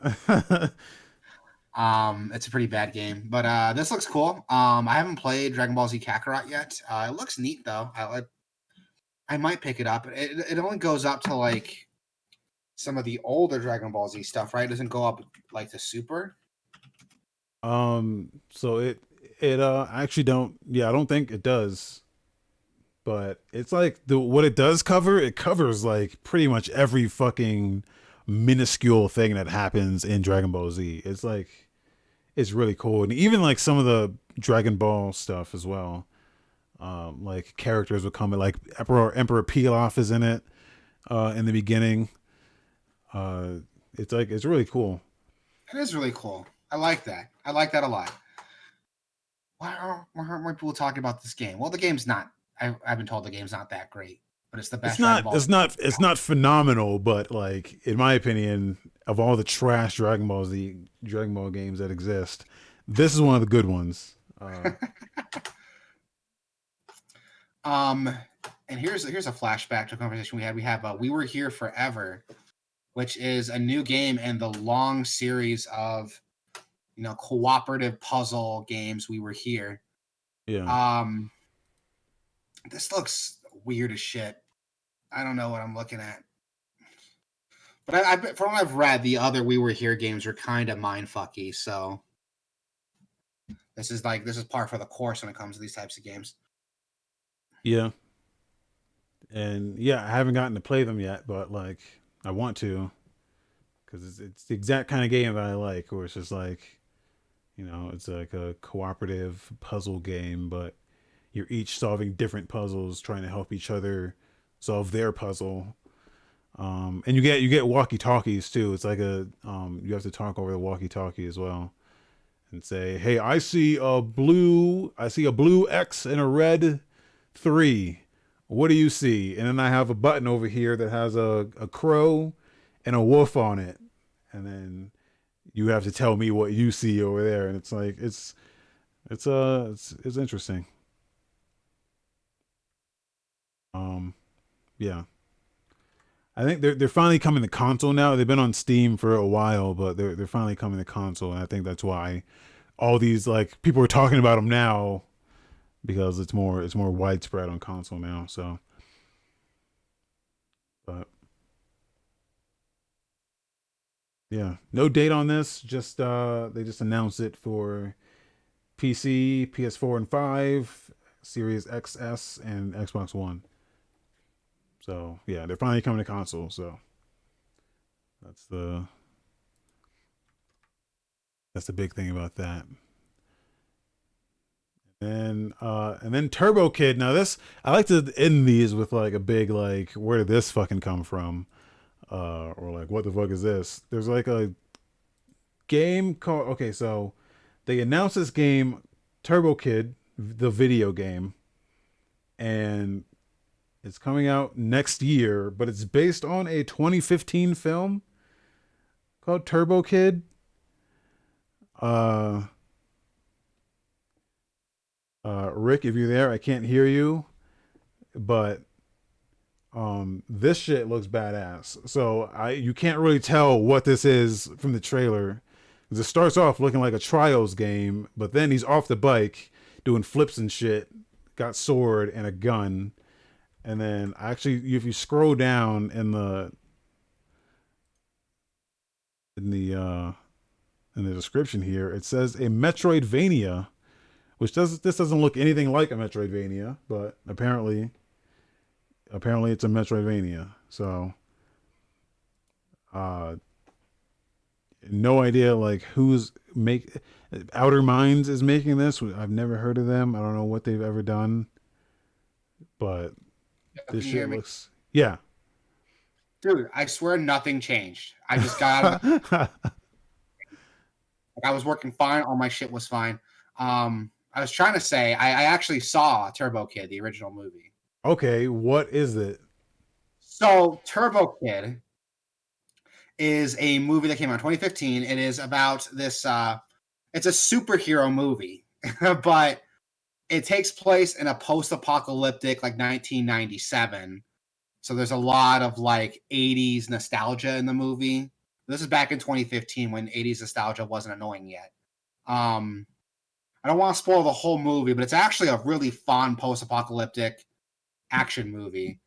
It's a pretty bad game, but this looks cool. I haven't played Dragon Ball Z Kakarot yet. It looks neat though. I might pick it up. It only goes up to like some of the older Dragon Ball Z stuff, right? It doesn't go up like to Super. So it I actually don't. Yeah, I don't think it does. But it's like the what it does cover. It covers like pretty much every fucking minuscule thing that happens in Dragon Ball Z. It's like it's really cool, and even like some of the Dragon Ball stuff as well. Like characters would come in, like Emperor Pilaf is in it in the beginning. Uh, it's like it's really cool. It is really cool. I like that. I like that a lot. Why aren't more people talking about this game? Well, the game's not. I've been told the game's not that great, but it's the It's best Dragon not. Ball. It's not phenomenal, but like in my opinion, of all the trash Dragon Ball games that exist, this is one of the good ones. And here's a flashback to a conversation we had. We have We Were Here Forever, which is a new game in the long series of cooperative puzzle games. We Were Here. Yeah. This looks weird as shit. I don't know what I'm looking at. But from what I've read, the other We Were Here games are kind of mindfucky. So this is par for the course when it comes to these types of games. Yeah. And yeah, I haven't gotten to play them yet, but like I want to, because it's the exact kind of game that I like, where it's just like, it's like a cooperative puzzle game, but you're each solving different puzzles, trying to help each other solve their puzzle. And you get walkie talkies too. It's like you have to talk over the walkie talkie as well, and say, "Hey, I see a blue X and a red 3. What do you see?" And then I have a button over here that has a crow and a wolf on it, and then you have to tell me what you see over there. And it's like it's interesting. Yeah. I think they're finally coming to console now. They've been on Steam for a while, but they're finally coming to console, and I think that's why all these like people are talking about them now, because it's more widespread on console now. So, but yeah, no date on this. Just they just announced it for PC, PS4 and 5, Series XS, and Xbox One. So yeah, they're finally coming to console. So that's the big thing about that. And then Turbo Kid. Now this, I like to end these with like a big like, where did this fucking come from? Or like, what the fuck is this? There's like a game called, okay, so they announced this game, Turbo Kid, the video game, and it's coming out next year, but it's based on a 2015 film called Turbo Kid. Rick, if you're there, I can't hear you, but this shit looks badass. So you can't really tell what this is from the trailer, because it starts off looking like a Trials game, but then he's off the bike doing flips and shit, got sword and a gun, and then actually, if you scroll down in the description here, it says a Metroidvania, which this doesn't look anything like a Metroidvania, but apparently it's a Metroidvania. So no idea like who's Outer Minds is making this. I've never heard of them. I don't know what they've ever done, but this shit looks, yeah. Dude, I swear nothing changed. I just got I was working fine. All my shit was fine. I was trying to say I actually saw Turbo Kid, the original movie. Okay, what is it? So Turbo Kid is a movie that came out in 2015. It is about this. It's a superhero movie, but it takes place in a post-apocalyptic like 1997. So there's a lot of like 80s nostalgia in the movie. This is back in 2015 when 80s nostalgia wasn't annoying yet. I don't want to spoil the whole movie, but it's actually a really fun post-apocalyptic action movie.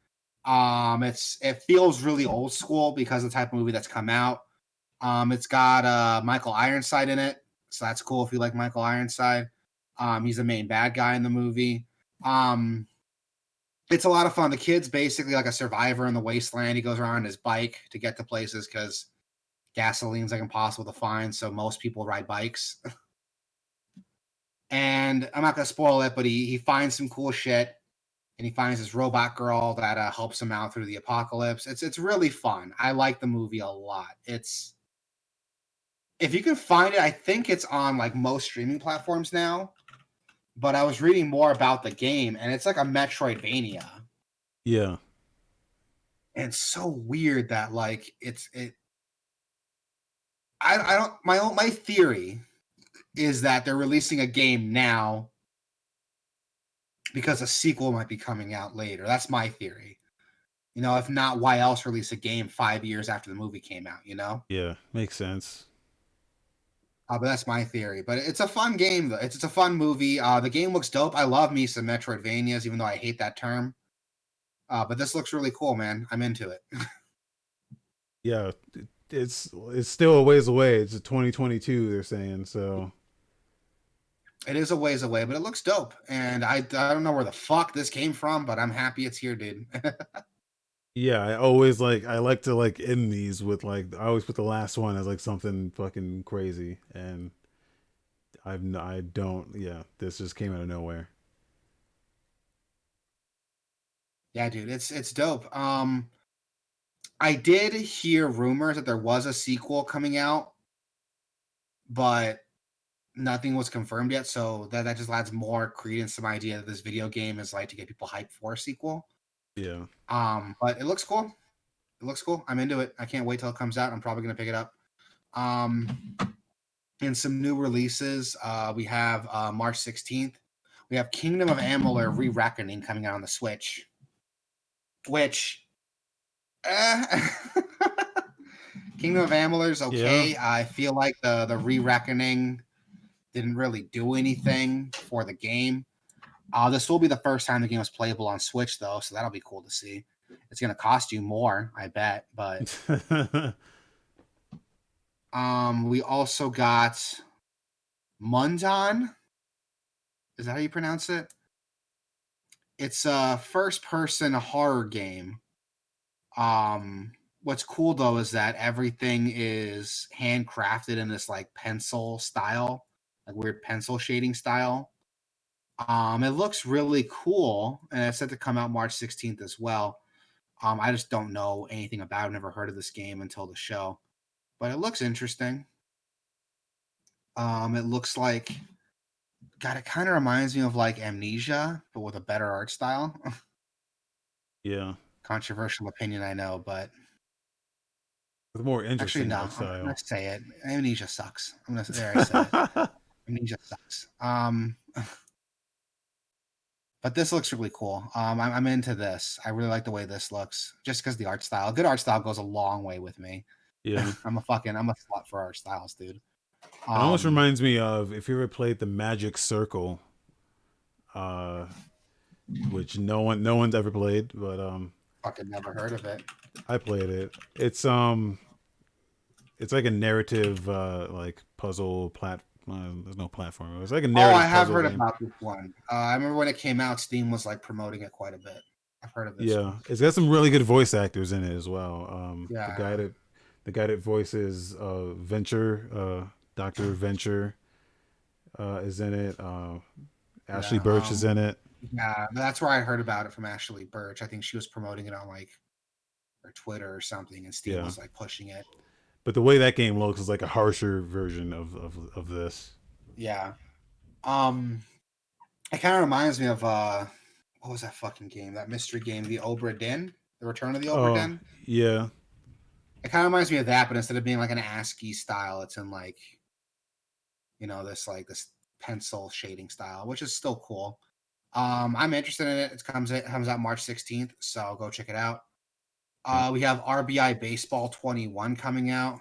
It feels really old school because of the type of movie that's come out. It's got Michael Ironside in it, so that's cool if you like Michael Ironside. He's the main bad guy in the movie. It's a lot of fun. The kid's basically like a survivor in the wasteland. He goes around on his bike to get to places because gasoline's like impossible to find, so most people ride bikes. And I'm not gonna spoil it, but he finds some cool shit, and he finds this robot girl that helps him out through the apocalypse. It's really fun. I like the movie a lot. It's If you can find it, I think it's on like most streaming platforms now. But I was reading more about the game, and it's like a Metroidvania. Yeah. And it's so weird that like I don't my theory is that they're releasing a game now because a sequel might be coming out later. That's my theory. You know, if not, why else release a game 5 years after the movie came out? You know, Yeah. Makes sense. but that's my theory. But it's a fun game, though. It's a fun movie. The game looks dope. I love me some Metroidvanias, even though I hate that term. But this looks really cool, man. I'm into it. Yeah. It's still a ways away. It's a 2022. They're saying so. It is a ways away, but it looks dope. And I don't know where the fuck this came from, but I'm happy it's here, dude. Yeah, I like to like end these with like I always put the last one as like something fucking crazy, and I don't, yeah, this just came out of nowhere. Yeah, dude, it's dope. I did hear rumors that there was a sequel coming out, but nothing was confirmed yet. So that just adds more credence to my idea that this video game is like to get people hyped for a sequel. Yeah. But it looks cool. It looks cool. I'm into it. I can't wait till it comes out. I'm probably gonna pick it up. Um, and some new releases. We have March 16th. We have Kingdom of Amalur: Re-Reckoning coming out on the Switch, which eh, Kingdom of Amalur is Yeah. okay. I feel like the Re-Reckoning didn't really do anything for the game. This will be the first time the game is playable on Switch, though, so that'll be cool to see. It's gonna cost you more, I bet, but we also got Mundon. Is that how you pronounce it? It's a first-person horror game. Um, what's cool though is that everything is handcrafted in this like pencil style, like weird pencil shading style. It looks really cool, and it's set to come out March 16th as well. I just don't know anything about it. I've never heard of this game until the show, but it looks interesting. It looks like, God, it kind of reminds me of like Amnesia, but with a better art style. Yeah. Controversial opinion, I know, but With more actually, interesting no. art I'm gonna style. say it. Amnesia sucks. I'm gonna there. I said it. Amnesia sucks. But this looks really cool. I'm into this. I really like the way this looks, just because the art style. Good art style goes a long way with me. Yeah. I'm a slut for art styles, dude. It almost Um, reminds me of if you ever played the Magic Circle, uh, which no one's ever played, but fucking never heard of it. I played it. It's like a narrative like puzzle there's no platform. It's like a Oh, I narrative have puzzle heard game. about this one. I remember when it came out, Steam was like promoting it quite a bit. I've heard of this Yeah, one. it's got some really good voice actors in it as well. Yeah, The guy that voices Venture, Doctor Venture, is in it. Ashley yeah, Birch is in it. yeah. That's where I heard about it from Ashley Birch. I think she was promoting it on like her Twitter or something, and Steam Yeah, was like pushing it. but the way that game looks is like a harsher version of this. Yeah. Um, it kind of reminds me of what was that fucking game? That mystery game, the Obra Dinn, the Return of the Obra Oh Dinn. yeah, It kind of reminds me of that, but instead of being like an ASCII style, it's in like this pencil shading style, which is still cool. I'm interested in it. It comes out March 16th, so go check it out. We have RBI Baseball 21 coming out.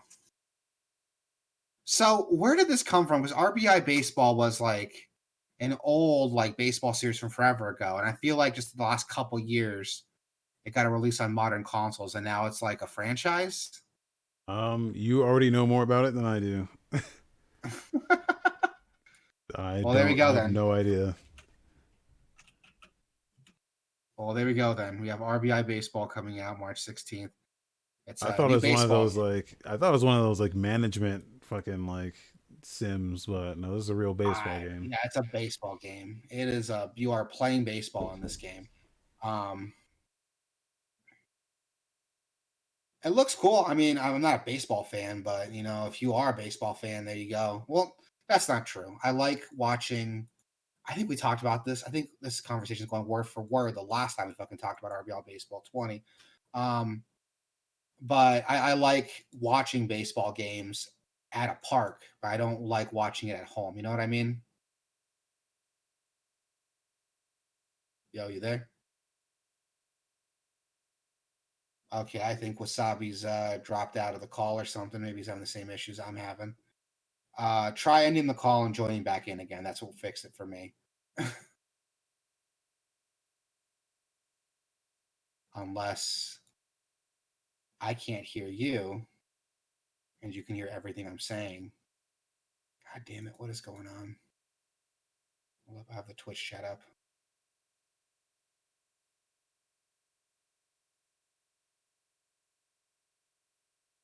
So where did this come from? Because RBI Baseball was like an old like baseball series from forever ago, and I feel like just the last couple years it got a release on modern consoles, and now it's like a franchise. you already know more about it than I do. Well, there we I go have then. no idea. Well, there we go then. We have RBI Baseball coming out March 16th. It's I a thought it new was one of baseball those game. like I thought it was one of those like management fucking like Sims, but no, this is a real baseball game. Yeah, it's a baseball game. It is a you are playing baseball in this game. Um, It looks cool. I mean, I'm not a baseball fan, but if you are a baseball fan, there you go. Well, that's not true. I like watching. I think we talked about this. I think this conversation is going word for word the last time we fucking talked about RBL Baseball 20. Um, but I like watching baseball games at a park, but I don't like watching it at home. You know what I mean? Yo, you there? Okay, I think Wasabi's dropped out of the call or something. Maybe he's having the same issues I'm having. Try ending the call and joining back in again. That's what will fix it for me. Unless I can't hear you and you can hear everything I'm saying. God damn it, what is going on? I have the Twitch chat up.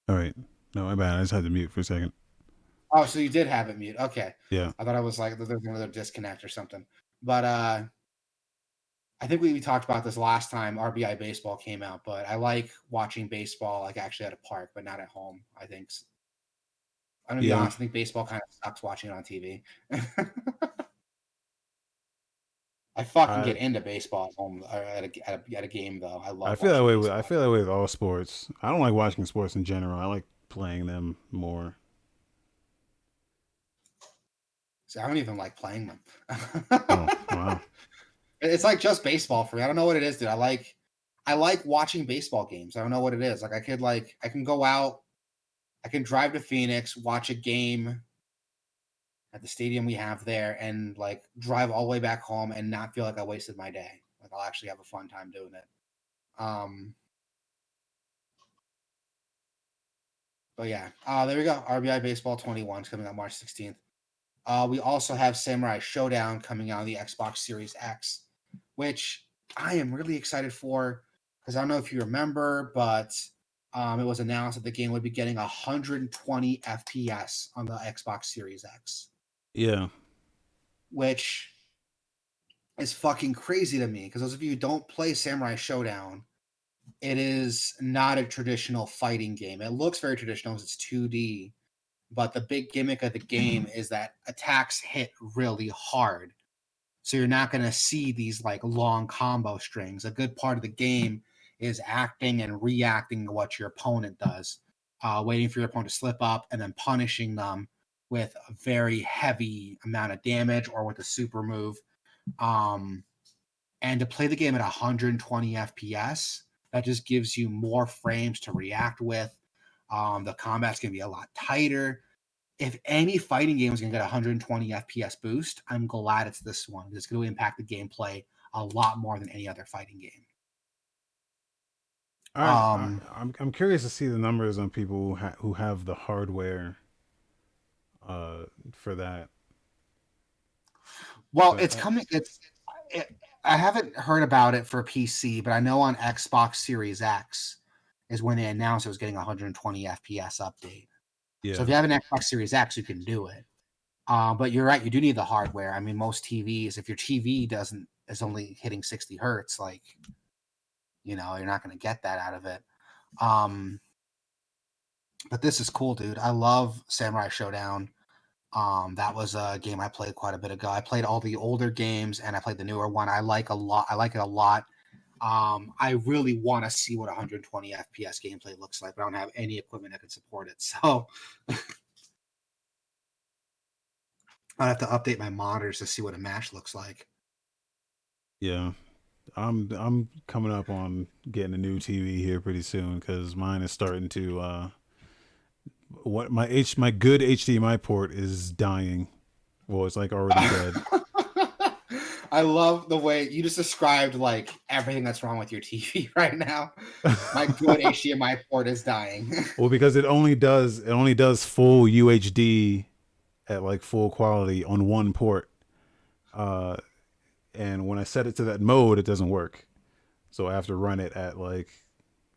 All right. No, my bad. I just had to mute for a second. Oh, so you did have it mute. Okay. Yeah. I thought I was like there's another disconnect or something. But I think we talked about this last time RBI baseball came out, but I like watching baseball like actually at a park, but not at home. I'm gonna be Yeah. honest, I think baseball kind of sucks watching it on TV. I fucking I get into baseball at home or at a game though. I I love feel that watching way with I baseball. feel that way with all sports. I don't like watching sports in general. I like playing them more. So I don't even like playing them. Oh, wow. It's like just baseball for me. I don't know what it is, dude. I like watching baseball games. I don't know what it is. I can go out, I can drive to Phoenix, watch a game at the stadium we have there, and like drive all the way back home and not feel like I wasted my day. Like I'll actually have a fun time doing it. Um, but yeah, there we go. RBI Baseball 21 is coming out March 16th. We also have Samurai Showdown coming out on the Xbox Series X, which I am really excited for because I don't know if you remember, but it was announced that the game would be getting 120 FPS on the Xbox Series X, Yeah. which is fucking crazy to me because those of you who don't play Samurai Showdown, it is not a traditional fighting game. It looks very traditional because it's 2D, but the big gimmick of the game is that attacks hit really hard. So you're not going to see these like long combo strings. A good part of the game is acting and reacting to what your opponent does, waiting for your opponent to slip up and then punishing them with a very heavy amount of damage or with a super move. Um, and to play the game at 120 FPS, that just gives you more frames to react with. The combat's going to be a lot tighter. If any fighting game is going to get 120 FPS boost, I'm glad it's this one. It's going to impact the gameplay a lot more than any other fighting game. All right. I'm curious to see the numbers on people who have the hardware uh for that. Well, But it's coming. I haven't heard about it for PC, but I know on Xbox Series X is when they announced it was getting 120 FPS update. So if yeah. you have an Xbox Series X, you can do it. But you're right, you do need the hardware. I mean, most TVs, if your TV is only hitting 60 hertz, like you're not going to get that out of it. Um, but this is cool, dude. I love Samurai Showdown. That was a game I played quite a bit ago. I played all the older games and I played the newer one. I like it a lot. I really want to see what 120 FPS gameplay looks like, but I don't have any equipment that can support it. So I'd have to update my monitors to see what a match looks like. Yeah. I'm coming up on getting a new TV here pretty soon cuz mine is starting to what my good HDMI port is dying. Well, it's like already dead. I love the way you just described like everything that's wrong with your TV right now. My good HDMI port is dying. Well, because it only does full UHD at like full quality on one port. Uh and when I set it to that mode, it doesn't work. So I have to run it at like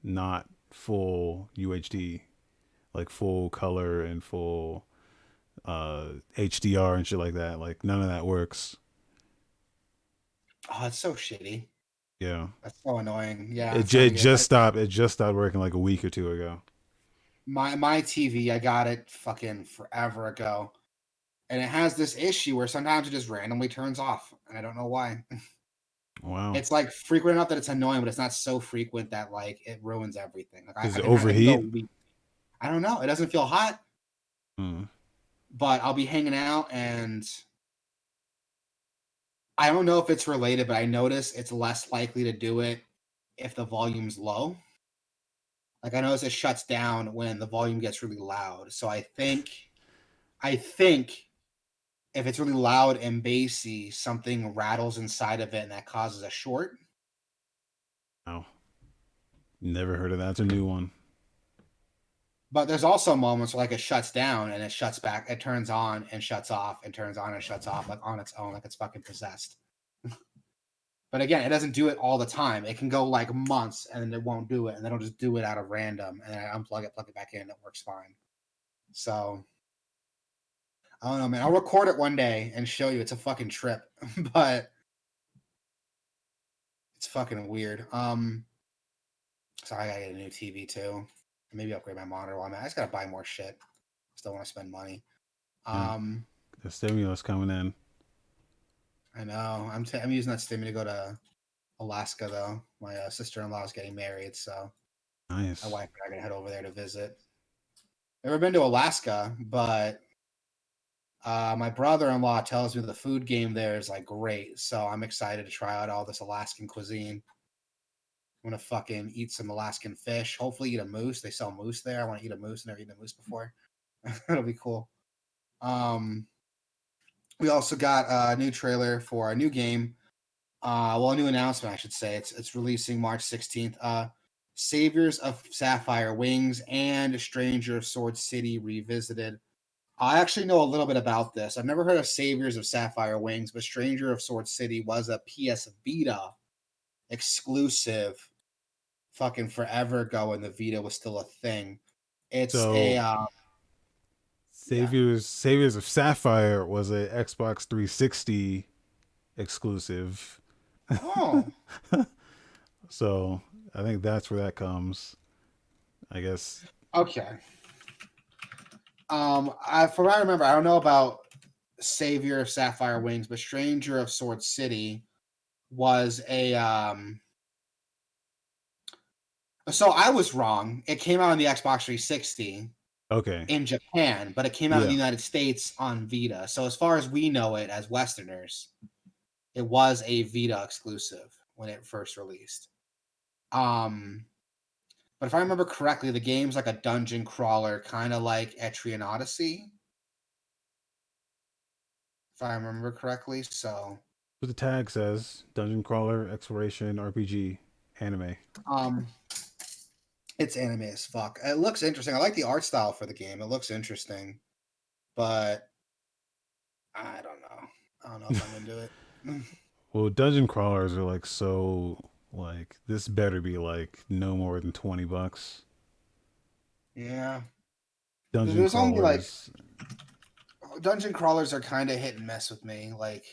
not full UHD, like full color and full HDR and shit like that. Like none of that works. Oh, it's so shitty. Yeah. That's so annoying. Yeah, It, it's starting to get just stopped. It just stopped working like a week or two ago. my TV. I got it fucking forever ago, and it has this issue where sometimes it just randomly turns off, and I don't know why. Wow. It's like frequent enough that it's annoying, but it's not so frequent that like it ruins everything. Like Does it I can go a overheat? week. I don't know. It doesn't feel hot, Hmm. but I'll be hanging out and I don't know if it's related, but I notice it's less likely to do it if the volume's low. Like I notice it shuts down when the volume gets really loud. So I think if it's really loud and bassy, something rattles inside of it and that causes a short. Wow. Never heard of that. That's a new one. But there's also moments where like it shuts down and it shuts back, it turns on and shuts off and turns on and shuts off like on its own, like it's fucking possessed. But again, it doesn't do it all the time. It can go like months and then it won't do it, and then it'll just do it out of random, and I unplug it, plug it back in, and it works fine. So I don't know, man. I'll record it one day and show you. It's a fucking trip, but it's fucking weird. So I gotta get a new TV too. Maybe upgrade my monitor while I'm at. I just gotta buy more shit. Still want to spend money. Yeah. Um, The stimulus coming in. I know. I'm using that stimmy to go to Alaska though. My sister-in-law is getting married, so my Nice. wife and I are gonna head over there to visit. Never been to Alaska, but my brother-in-law tells me the food game there is like great, so I'm excited to try out all this Alaskan cuisine. I'm gonna fucking eat some Alaskan fish. Hopefully, eat a moose. They sell moose there. I want to eat a moose. Never eaten a moose before. It'll be cool. Um, we also got a new trailer for a new game. Well, a new announcement, I should say. It's releasing March 16th. Saviors of Sapphire Wings and Stranger of Sword City Revisited. I actually know a little bit about this. I've never heard of Saviors of Sapphire Wings, but Stranger of Sword City was a PS Vita exclusive fucking forever ago when the Vita was still a thing. It's a So yeah. Saviors of Sapphire was a Xbox 360 exclusive. Oh, So I think that's where that comes. I guess. okay. From what I remember, I don't know about Savior of Sapphire Wings, but Stranger of Sword City was a so I was wrong. It came out on the Xbox 360 Okay. in Japan, but it came out in the Yeah. United States on Vita. So as far as we know it as Westerners, it was a Vita exclusive when it first released. Um, but if I remember correctly, the game's like a dungeon crawler, kind of like Etrian Odyssey, if I remember correctly. So, What the tag says: dungeon crawler, exploration, RPG, anime. um, it's anime as fuck. It looks interesting. I like the art style for the game. It looks interesting, but I don't know. I don't know if I'm into it. Well, dungeon crawlers are like so like this better be like no more than $20. Yeah, Dungeon there's only like crawlers. dungeon crawlers are kind of hit and miss with me. Like,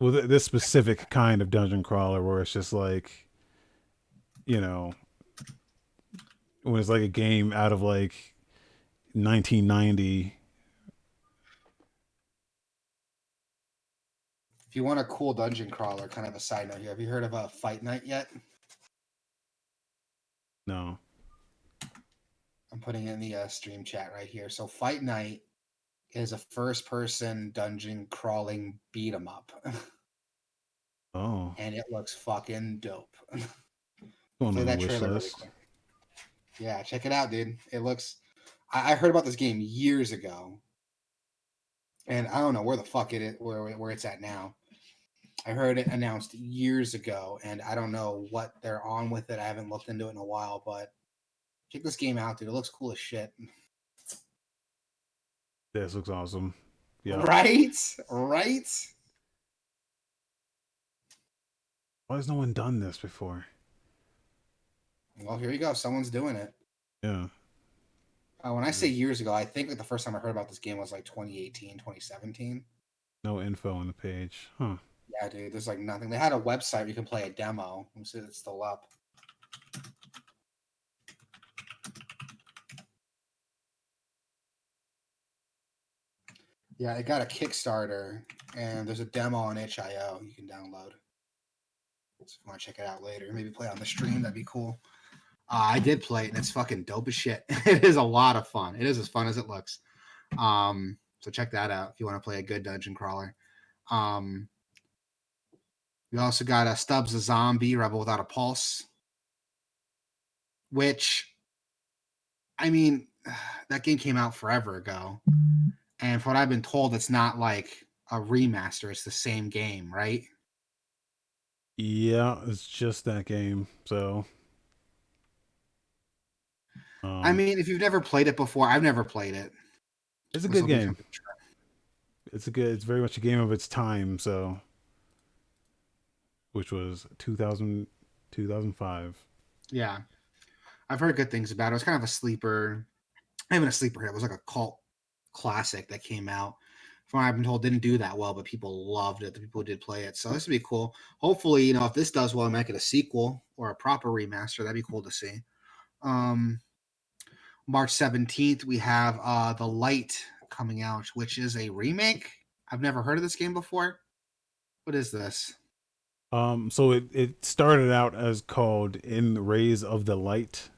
Well, this specific kind of dungeon crawler where it's just like you know when it's like a game out of like 1990. if you want a cool dungeon crawler, kind of a side note here, have you heard of a Fight Night yet? No. I'm putting it in the stream chat right here. So, Fight Night is a first-person dungeon crawling beat 'em up, Oh, and it looks fucking dope. going Play on the that wish trailer really list. quick. Yeah, check it out, dude. It looks. I heard about this game years ago, and I don't know where the fuck it is, where it's at now. I heard it announced years ago, and I don't know what they're on with it. I haven't looked into it in a while, but check this game out, dude. It looks cool as shit. This looks awesome. Yep. Right? Right? Why has no one done this before? Well, here you go. Someone's doing it. Yeah. When I say years ago, I think like the first time I heard about this game was like 2018, 2017. No info on the page. Huh. Yeah, dude. There's like nothing. They had a website where you can play a demo. Let me see if it's still up. Yeah, it got a Kickstarter, and there's a demo on HIO you can download. So if you want to check it out later, maybe play on the stream, that'd be cool. I did play it, and it's fucking dope as shit. It is a lot of fun. It is as fun as it looks. So check that out if you want to play a good dungeon crawler. We also got a Stubbs a Zombie, Rebel Without a Pulse, which, I mean, that game came out forever ago. And from what I've been told, it's not like a remaster. It's the same game, right? Yeah, it's just that game. So, I mean, if you've never played it before, I've never played it. it's a This good will be game. something to try. It's very much a game of its time. So, which was 2005. Yeah. I've heard good things about it. It was kind of a sleeper. Not even a sleeper hit. It was like a cult classic that came out. From what I've been told, didn't do that well, but people loved it. The people who did play it. So this would be cool. Hopefully, if this does well, make it a sequel or a proper remaster. That'd be cool to see. March 17th, we have The Light coming out, which is a remake. I've never heard of this game before. What is this? So it started out as called In the Rays of the Light.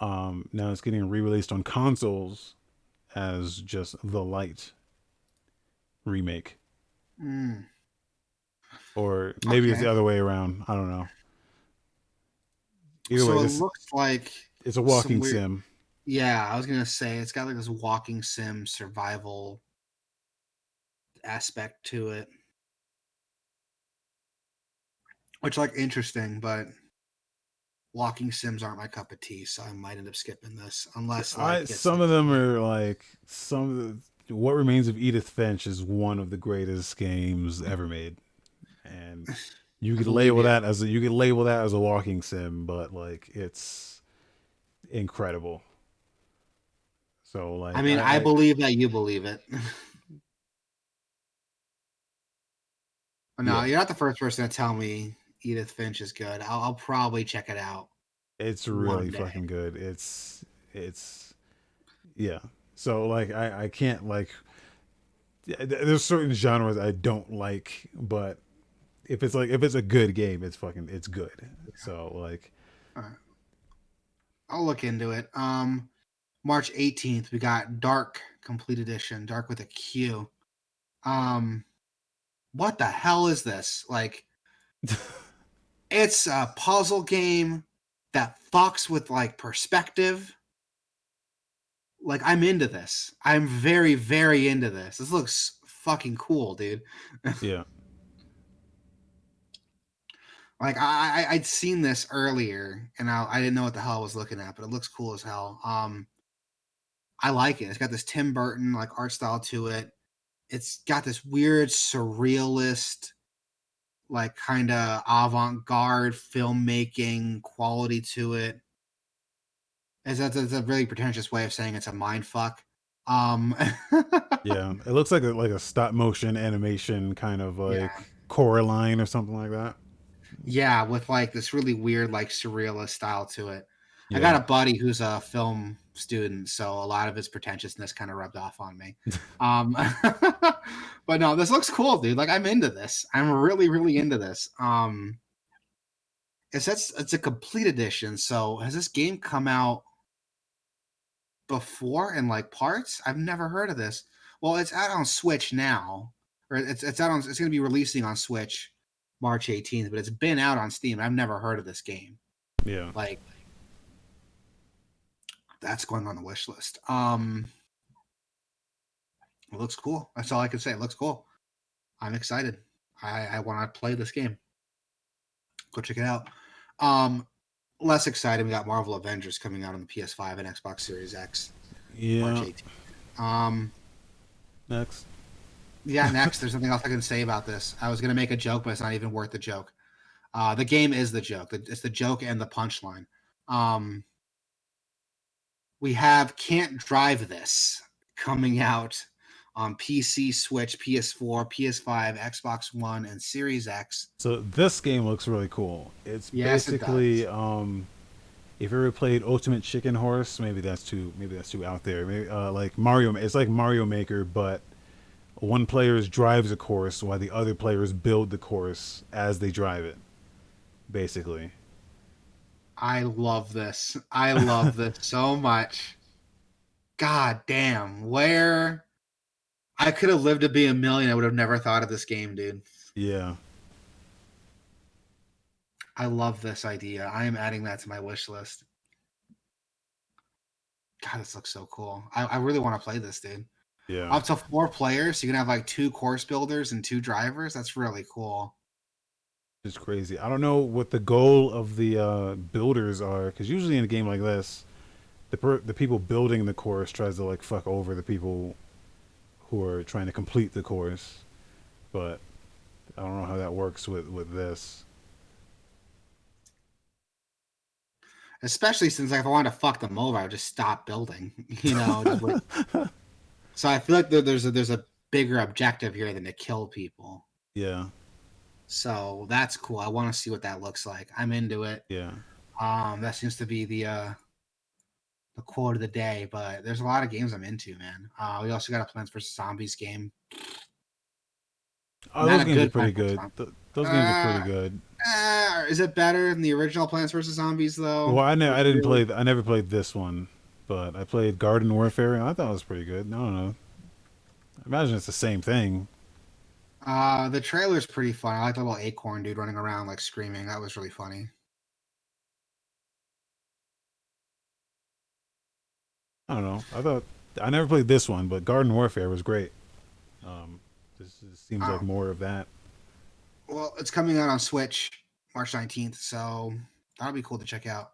Now it's getting re-released on consoles as just The Light remake, or maybe it's Okay. the other way around. I don't know. Either So way, it this looks like it's a some walking weird. sim. Yeah, I was gonna say it's got like this walking sim survival aspect to it, which like interesting, but walking sims aren't my cup of tea, so I might end up skipping this unless like it's Some like of them are like some of the, What Remains of Edith Finch is one of the greatest games ever made, and I believe you. you could label that as a walking sim, but like it's incredible. So I like mean, I believe that you believe it. But no, yeah, you're not the first person to tell me Edith Finch is good. I'll probably check it out it's one really day. fucking good. It's yeah. So like I can't like there's certain genres I don't like, but if it's a good game, it's good. So like All right. I'll look into it. March 18th, we got Dark Complete Edition, Dark with a Q. Um, what the hell is this? Like, it's a puzzle game that fucks with like perspective. Like, I'm into this. I'm very, very into this. This looks fucking cool, dude. yeah. Like, I'd seen this earlier, and I didn't know what the hell I was looking at, but it looks cool as hell. I like it. It's got this Tim Burton like art style to it. It's got this weird surrealist, like kind of avant-garde filmmaking quality to it. That's a really pretentious way of saying it's a mind fuck. Um, Yeah, it looks like a stop motion animation kind of yeah, like Coraline or something like that. yeah, with like this really weird, like surrealist style to it. I got Yeah. a buddy who's a film student, so a lot of his pretentiousness kind of rubbed off on me. Um, but no, this looks cool, dude. Like I'm into this. I'm really, really into this. It's a complete edition. So has this game come out before in like parts? I've never heard of this. Well, it's out on Switch now, or it's out on. It's going to be releasing on Switch March 18th, but it's been out on Steam. I've never heard of this game. Yeah. Like that's going on the wish list. It looks cool. That's all I can say. It looks cool. I'm excited. I want to play this game. Go check it out. Um, Less excited. We got Marvel Avengers coming out on the PS5 and Xbox Series X March Yeah. 18th. Um, Next. yeah, next. There's nothing else I can say about this. I was gonna make a joke, but it's not even worth the joke. The game is the joke. It's the joke and the punchline. Um, we have Can't Drive This coming out on PC, Switch, PS4, PS5, Xbox One, and Series X. So this game looks really cool. It's Yes, it basically does. if you ever played Ultimate Chicken Horse, maybe that's too out there. Maybe like Mario, it's like Mario Maker, but one player drives a course while the other players build the course as they drive it. Basically. I love this. I love this so much. God damn, where I could have lived to be a million, I would have never thought of this game, dude. Yeah. I love this idea. I am adding that to my wish list. God, this looks so cool. I really want to play this, dude. Yeah. Up to 4 players, so you can have like 2 course builders and 2 drivers. That's really cool. It's crazy. I don't know what the goal of the builders are, because usually in a game like this, the people building the course tries to like fuck over the people who are trying to complete the course. But I don't know how that works with this. Especially since like if I wanted to fuck them over, I would just stop building. You know. So I feel like there's a bigger objective here than to kill people. Yeah. So that's cool. I want to see what that looks like. I'm into it. Yeah. That seems to be the quote of the day. But there's a lot of games I'm into, man. We also got a Plants vs Zombies game. Oh, those games are pretty good. Those games are pretty good. Is it better than the original Plants vs Zombies though? Well, I never played this one, but I played Garden Warfare, and I thought it was pretty good. I don't know. I imagine it's the same thing. The trailer's pretty fun. I like the little acorn dude running around like screaming. That was really funny. I don't know. I never played this one, but Garden Warfare was great. This seems like more of that. Well, it's coming out on Switch March 19th, so that'll be cool to check out.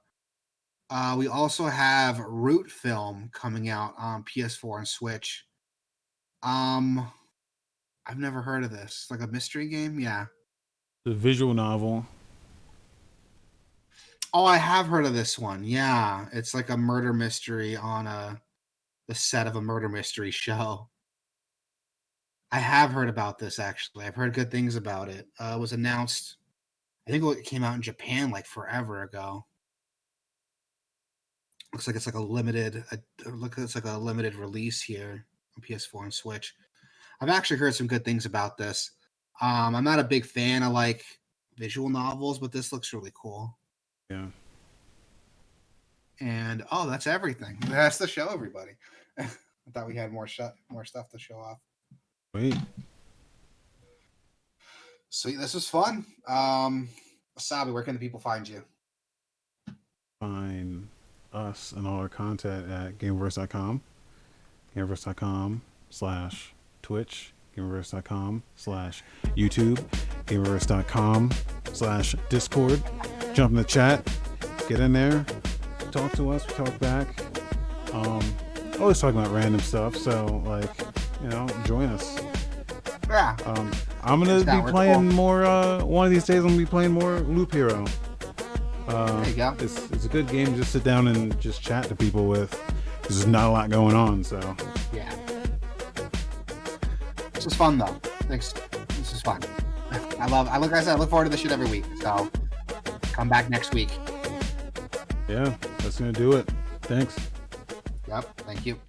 We also have Root Film coming out on PS4 and Switch. I've never heard of this. Like a mystery game? Yeah. The visual novel. Oh, I have heard of this one. Yeah. It's like a murder mystery on the set of a murder mystery show. I have heard about this actually. I've heard good things about it. It was announced, I think it came out in Japan like forever ago. Looks like it's like a limited release here on PS4 and Switch. I've actually heard some good things about this. I'm not a big fan of like visual novels, but this looks really cool. Yeah. And that's everything. That's the show, everybody. I thought we had more stuff to show off. Wait. Sweet, this was fun. Wasabi, where can the people find you? Find us and all our content at Gameoverse.com. Gameoverse.com/Twitch. Gameoverse.com/YouTube. Gameoverse.com/Discord. Jump in the chat. Get in there. Talk to us. We talk back. Always talking about random stuff. So like, join us. Yeah. I'm gonna be playing more. One of these days, I'm gonna be playing more Loop Hero. There you go. It's a good game to just sit down and just chat to people with. There's not a lot going on, so yeah. This is fun though. Thanks. This is fun. I look forward to this shit every week. So come back next week. yeah, that's gonna do it. Thanks. Yep. Thank you.